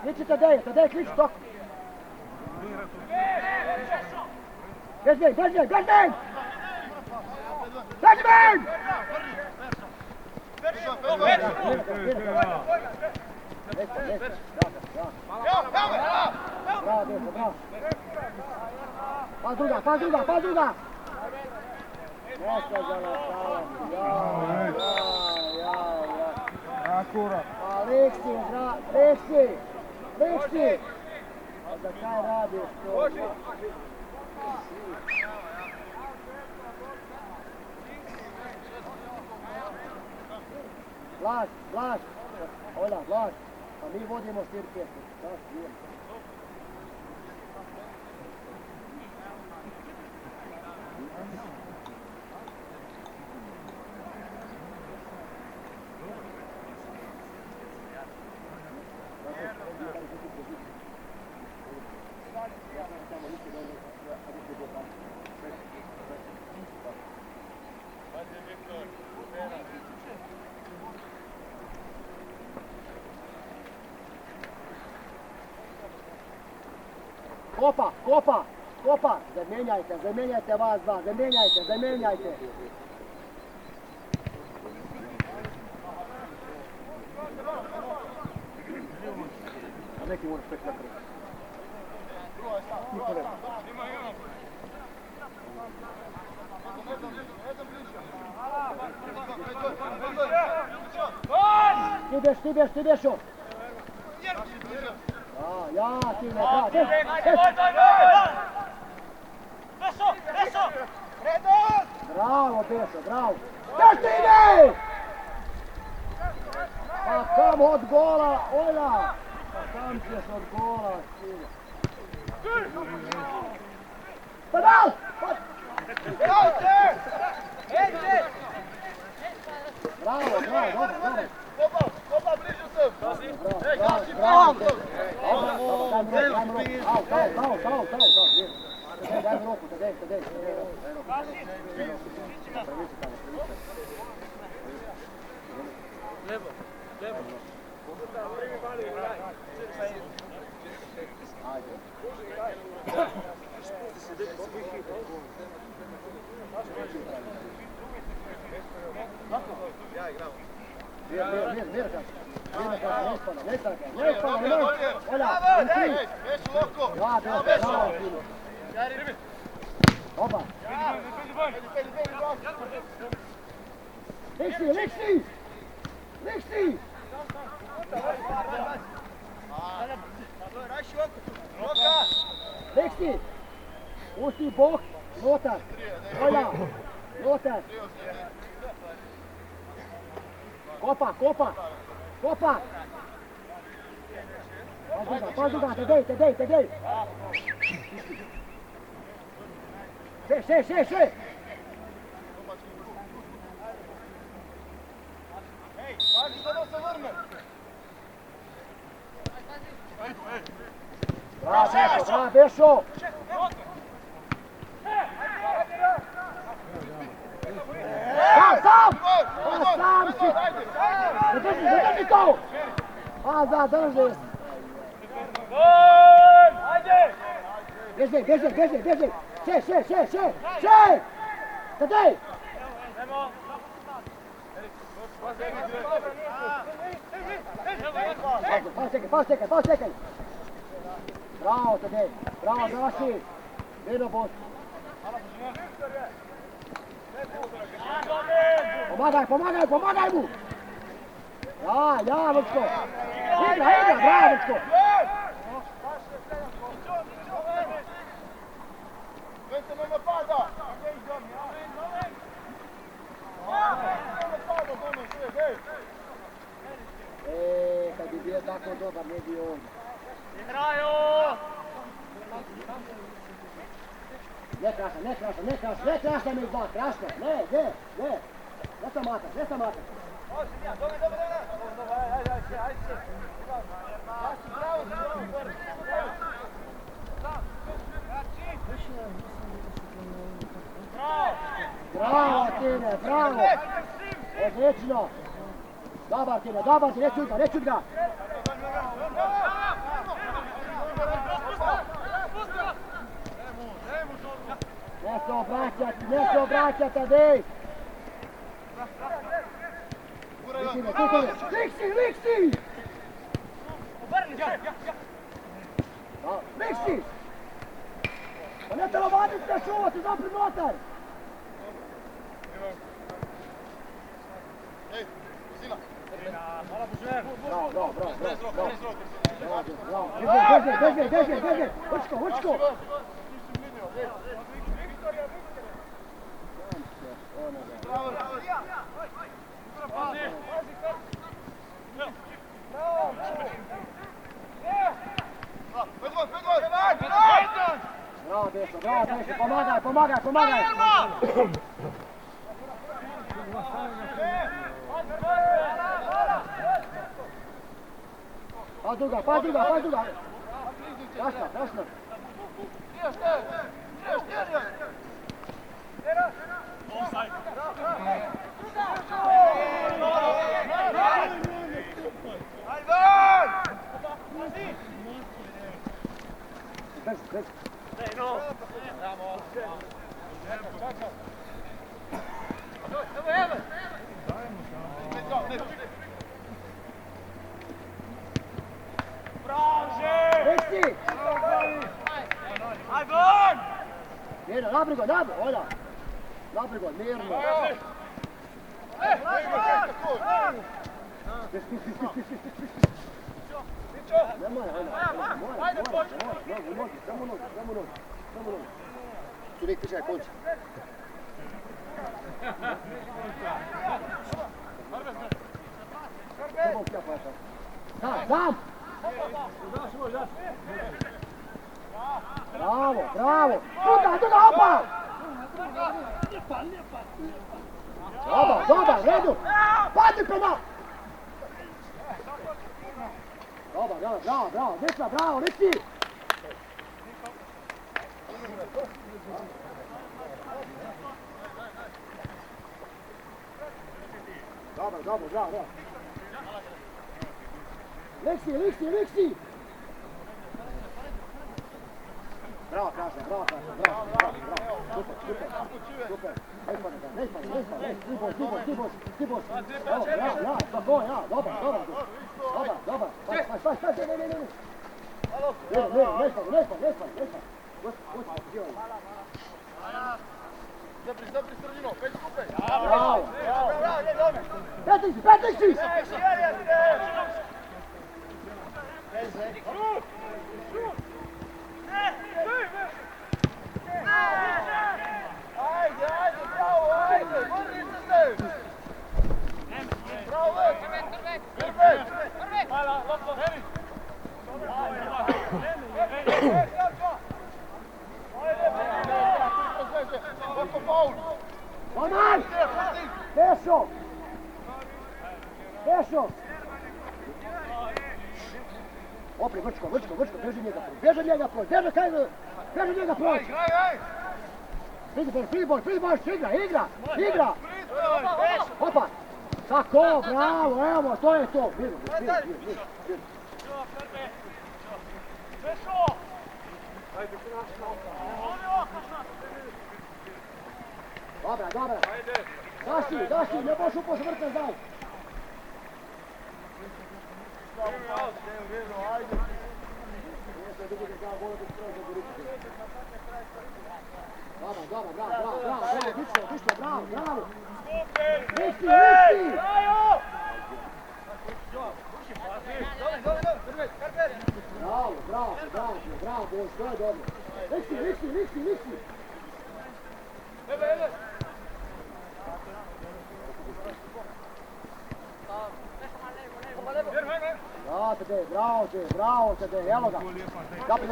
Kliči Tadej, kliči tok. Gaždej! Bravo. Pas druga! Neka za nastavak. Akurat. Leksi! A za kaj radiš to? Vlaš! Ola, Vlaš! A mi vodimo 4-5. Kopa! Zamenjajte vas dva, zamenjajte! A neki moraš pek nakrati. Ti bješ on! Ja, ti ne Bravo, Bešo, bravo! Daš ti ide! Pa kam od gola, Ola! Pa kam ćeš od gola, sine? Pa dal! Bravo, dobro! Kopa, bliže se! Bravo! Daj mi ruku, Tadej. Levo. Ja igram. Mir, Olha, Veš, loko! Oba! Lexi! Lexi! Pusti bok, Lotar! Olha! Lotar! Kopa! Pode jogar, Tadej! Che! Bravo, Bešo! Sam si! Zadrži to! Zadrži! Bježi! Še! Tadej! Pao čekaj! Bravo, Tadej! Bravo, Gaši! Vino boš! Pomagaj mu! Ja, Vrčko! Igra, bravo, Vrčko! Vente me napada! Kad bi bio tako dobar, ne bi on. Igraju! Ne krašna mi dva, krašna, ne, gdje? Ne sam mataš. Bravo, Tine, bravo! Odlično! Dobar, Tine, neću ga! Ne se obraćati, dej! Liksi! Liksi! Pa ne treba vaditi se čuvati, zapri notar! Bravo! Beži! Vrčko! Bravo, Beso, pomagaj! Pas druga! Jasno! Bez. Liksi! Mirno, nabrigo, mirno. Samo nogi. Čovjek tišaj, konči. Sam! Bravo! Tuda, opa! Dobar, redu! Padi penal! Bravo, desna, bravo, Liksi! Dobro. Liksi! Bravo, Kraša, bravo. Super. Ne ispane. Stibos. Bravo, tako, dobar. Pas, ne. Ne ispane. Zapri sredino, peć skupaj. Bravo. Petrici! Roman! Pešo! Opri, Vrčko, beži njega prođi! Filibor, igra! Opa! Tako, bravo, evo, to je to! Mir. Dobra. Daši, ne boš upo vrta zdaj. Bravo, odlično, bravo. Liksi! Bravo, boš, to je dobro. Liksi! Bravo te, evo ga. Kapi.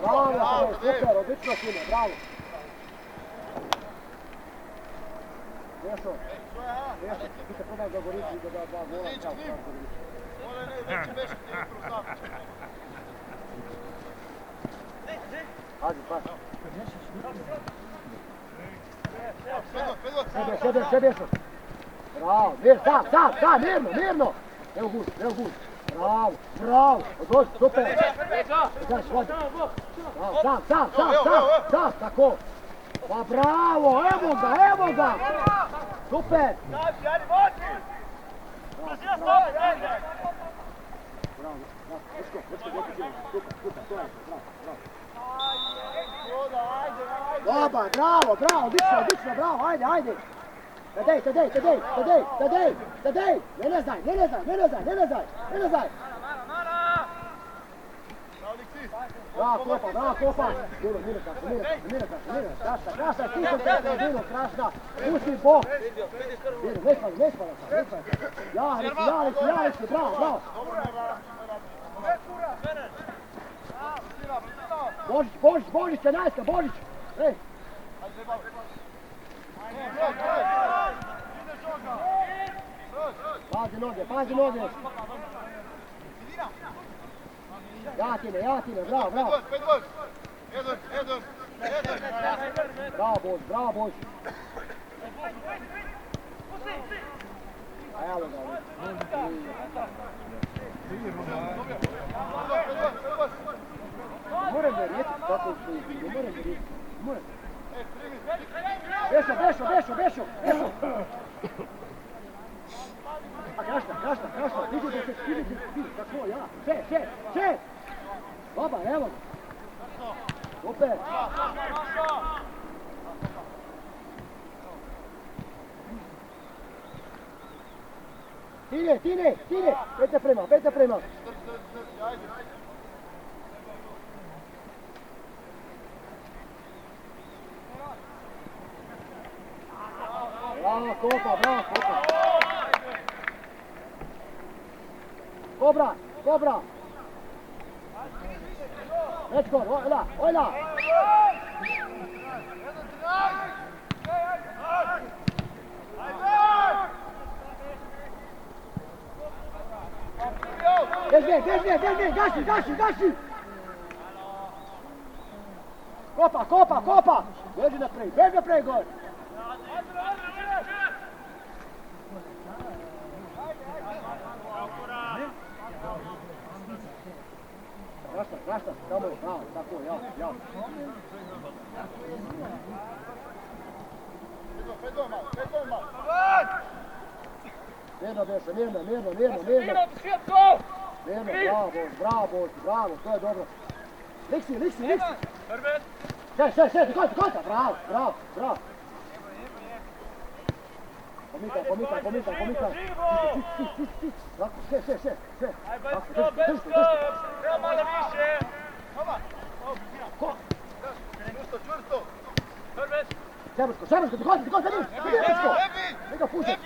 Bravo, super, odlično Sine, bravo. Nešto, ti se podaj do Gorici i do dva gola. Pazi. Sve bešo. Bravo, sad, mirno. Evo gud. Bravo, dođi, super. Znaš, vodi. Bravo, sam, tako. Pa bravo, evo ga. Super. Dobar, bravo, odlično, bravo, ajde. Tadej, ne lezaj. Bravo, kopa. Mira, krašna, ti sam tekao, Dino, krašna. Pusti bok. Dino, ne spala sam. Jalici, bravo. Božić, tenajska, Božić. Ej. Pazi noge. Jatine, bravo. Bravo, Božić. Evo ga. Moram verjeti kako u svoju, moram. Bešo. A krašna, vidi, kako ja. Še. Dobar, evo. Super. Tine, pete prema. Bravo, kopa. Kobra. Let's go, ojla. Beži, gaši. Kopa. Beži naprej, gol. Krašta, tamo je, bravo, tako, ja. Mirno, Beša, mirno. Bravo, to je dobro. Liksi. Še, konta, bravo. Pomita. Še. Treba malo više. Čvrsto. Čebrsko, neka puše.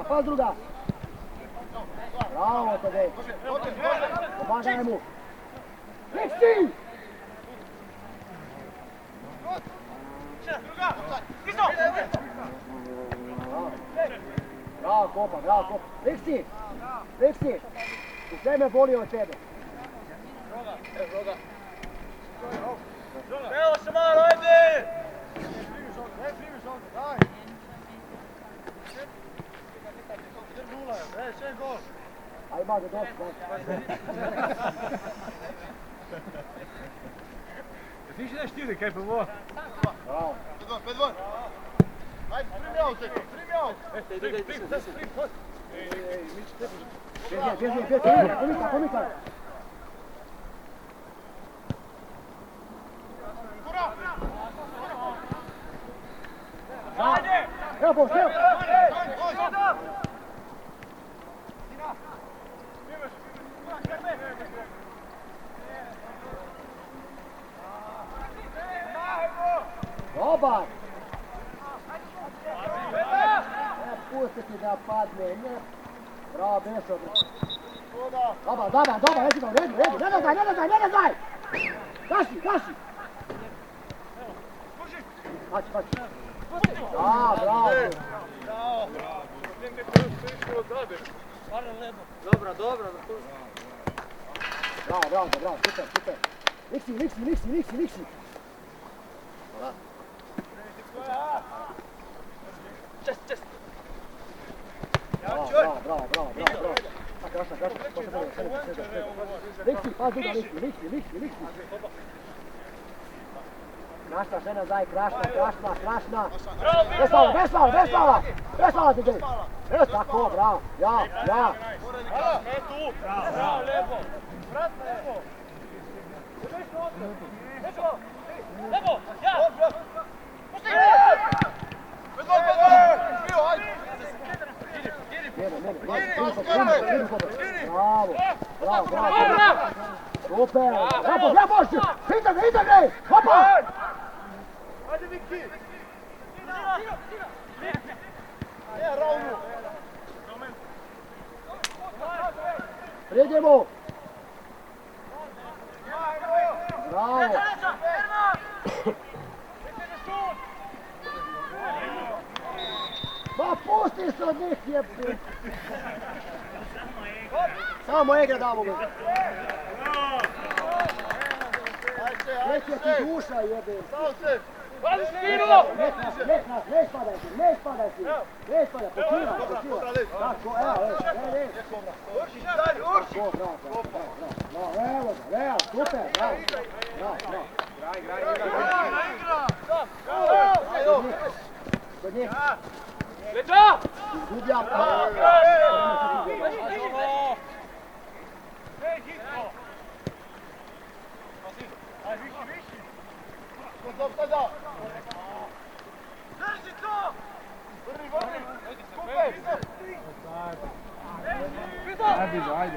Pas druga. Bravo, Tadej. Pomagaj mu. Liksi! Bravo, kopa. Liksi! Sve me boli od tebe. Evo se malo, ajde! Sve gol. Aj, može, došli. Ti da štiri, kaj pa bo? Bravo. 5-2. Ajde, primi auto. Pomikaj. Evo, Boš, evo. Dobar! Ne pustiti da padne, ne. Bravo, Bešo. Dobar, reci ga, u redu, ne daj! Gaši! Hači. Bravo. Dobro. Bravo, super. Liksi. Bravo. Krašna. Liksi, pazi ga, liksi. Krašna žena zaj, krašna. Bez fala ti gdje. Evo tako, bravo, ja. Ne tu! Bravo, lepo! Vrat lepo! Lepo! Ja! Pusti! Bravo. Super! Ja Bošću! Hita gdje! Hopa! Ajde, Viki! Ne, ravno! Prijedimo! Bravo! Pa pusti se od njih jebci! Samo igra damo ga! Neće ti duša jebe! Ne spadaj si! Počivaj! Tako, evo! Evo ga, super! Bravo! Kod njih! Leđa! Izgubljam! Drži to! Vrni! Skupaj! Ajde.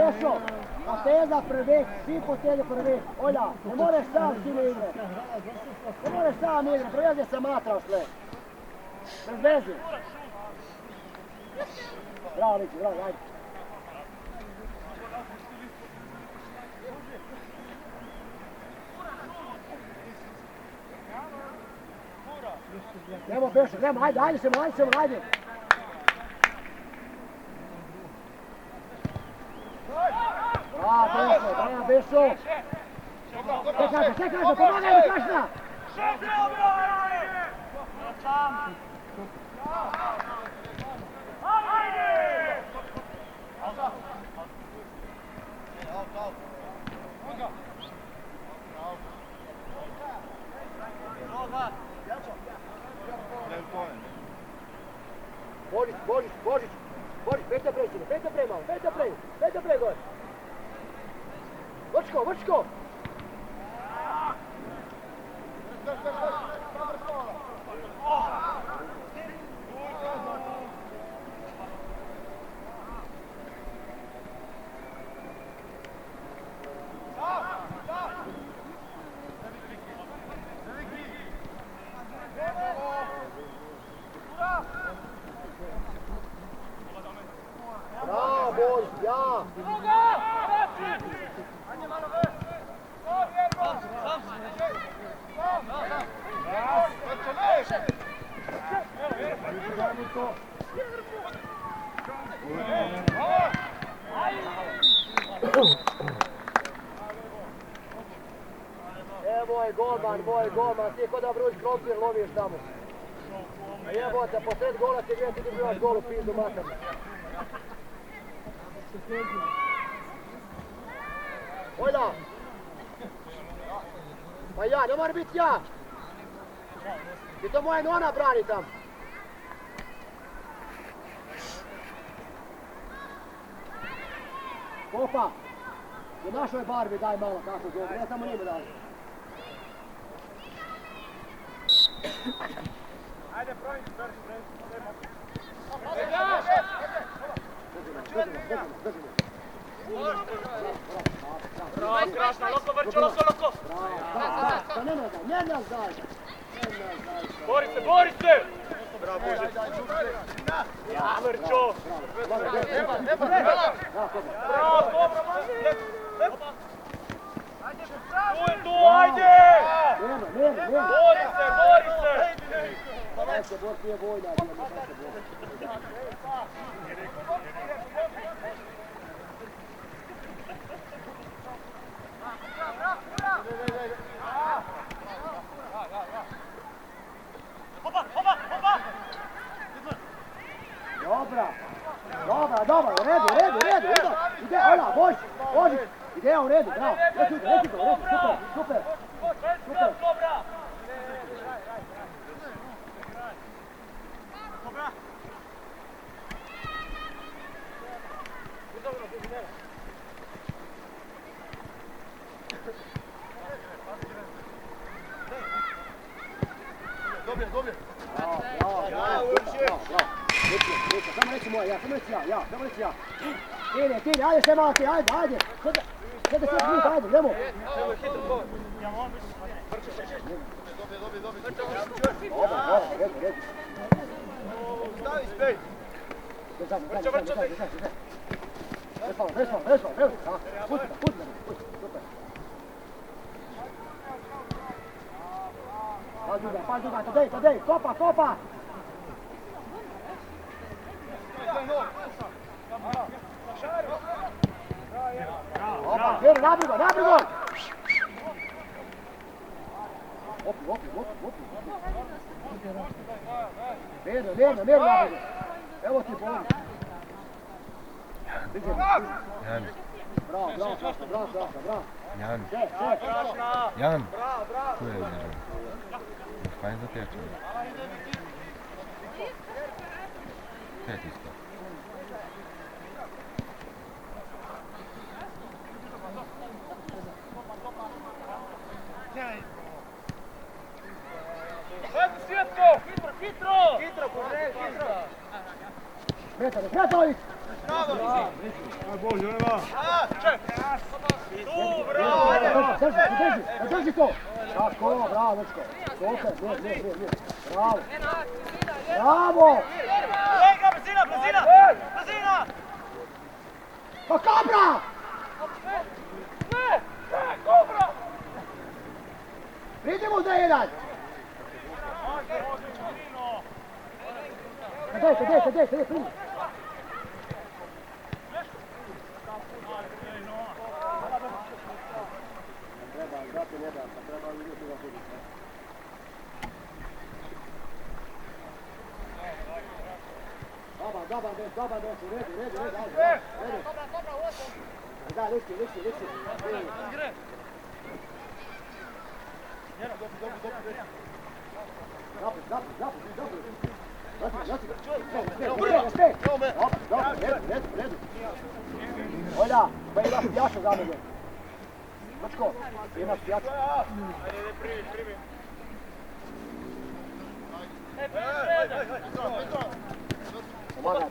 Eso! Poteza prvek, svi poteze prvek. Olja, ne moreš sam sile igre. Ne moreš sam igre, preveze se matraš sve. Bez veze. Bravo, Liki, bravo, ajde. Nemo Bešo, nemo, ajde se mu, ajde. Bravo, Bešo. Sve kaže, pomagaj mi Krašna. Božić, pete prej gore. Vrčko! Bravo, Božić, ja! Moj golman, ti ko da vruć krompir loviš tamo. Jebote, po sred gola ti gdje ti dobivaš gol u pizdu mater. Ojda! Pa ja, ne mora biti ja! I to moja nona brani tam. Popa! U našoj barbi daj malo kako zove, ne samo njima daj. Ajde, projdi, drži. Bravo, Krašna, loko vrče, loko! Ne nas daj! Bori se! Bravo, Božić! Ja, Vrčo! Bravo, dobro, Mazi! Tu, ajde! Bori se! Daj se, Bor, ti je vojna, samo reći moja, samo reći ja. Tine, ajde sve malo ti, ajde. Sjede sve minuta, ajde, nemoj. Redi. Stavi spej. Bez fala. Pusti ga, super. Pazi druga, Tadej, kopa! Opa, vjeri, nabri gol! Opi. Mirno, nabri. Evo ti boli. Jan. Bravo. Jan. Sve. Jan. Tu je Jan. Fajn za tečaj. Pet isto. Hitro, Bože, hitro. Pretović! Tu, bravo! Drži to! Tako, bravo, dečko. Super, mir. Bravo! Lega, brzina! Pa Kobra! Ne, Kobra! Pridimo za jedan! Tadej, pridi! Treba vidjeti da budi. Dobar, redi, ajde. Da, liksi. Redu. Olja, pa ima spijača za mene. Mačko, ima spijača. Primi.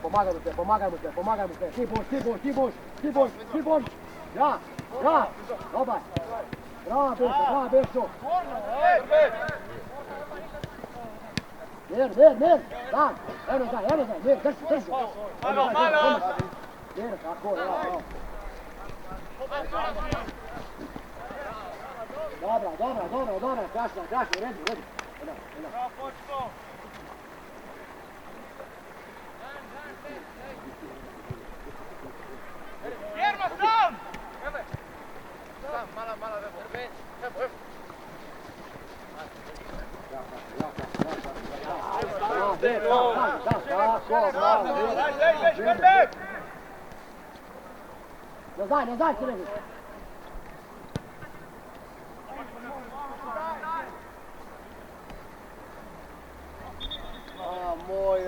Pomagaj mu te. Ti boš. Ja. Dobar. Bravo, Bešo. Mir. Dan. Eno zdaj. Mir, drži. Malo. Mir, tako, ja. Dobra. Krašno, redi. Bravo, počko. Jerma, sam! Sam, mala vebo. Nazaj, Crveni. Moj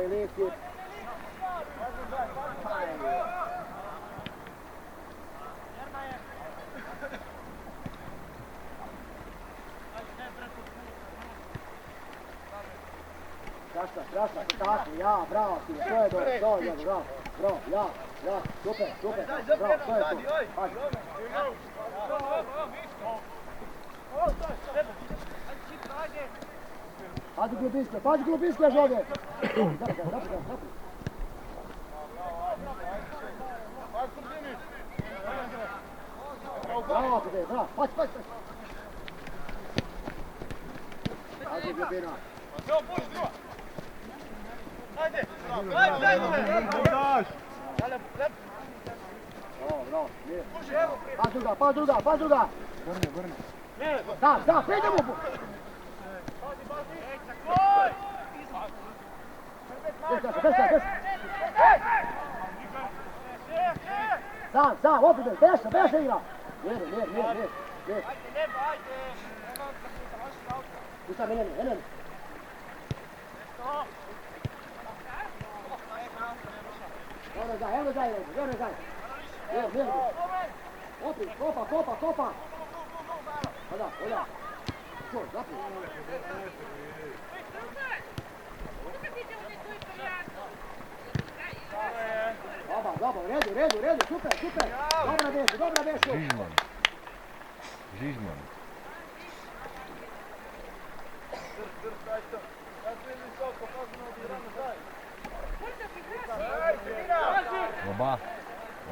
Leksi. Strašna, tako, ja, bravo ti, to je dobro, bravo, ja, super, bravo, to je to, pazi. Pazi glubinske žove. Zapri. Bravo ti, bravo, pazi. Pazi glubina. Ajde! Bravo, mir. Pa druga. Vrne. Da, pridemo. Sam, opet, beša igra. Mir. Tu sam Helen. Evo zaj. Mir. Opet, kopa. Olja. Čo, zapri. Dobro, redu, super. Dobra Bešu. Žižman.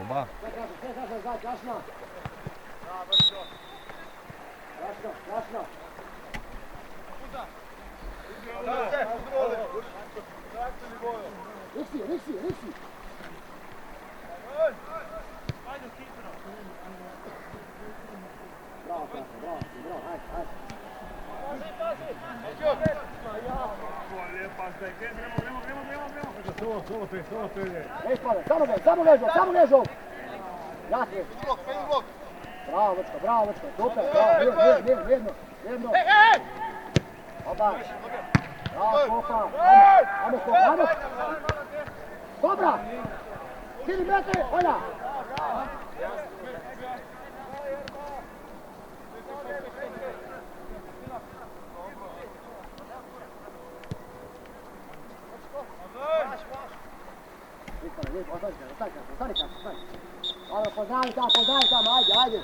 Oba. Sve kažem, Zaj, kašno. Kašno. Riksi. Bravo, ajde. Samo nežom. Jasne. Bravo, Lučko, super, bravo, mirno. Obač. Bravo, Kopa. Ajmo. Dobra. 4 metre, olja. Ostani. Pozdravi tamo, ajde.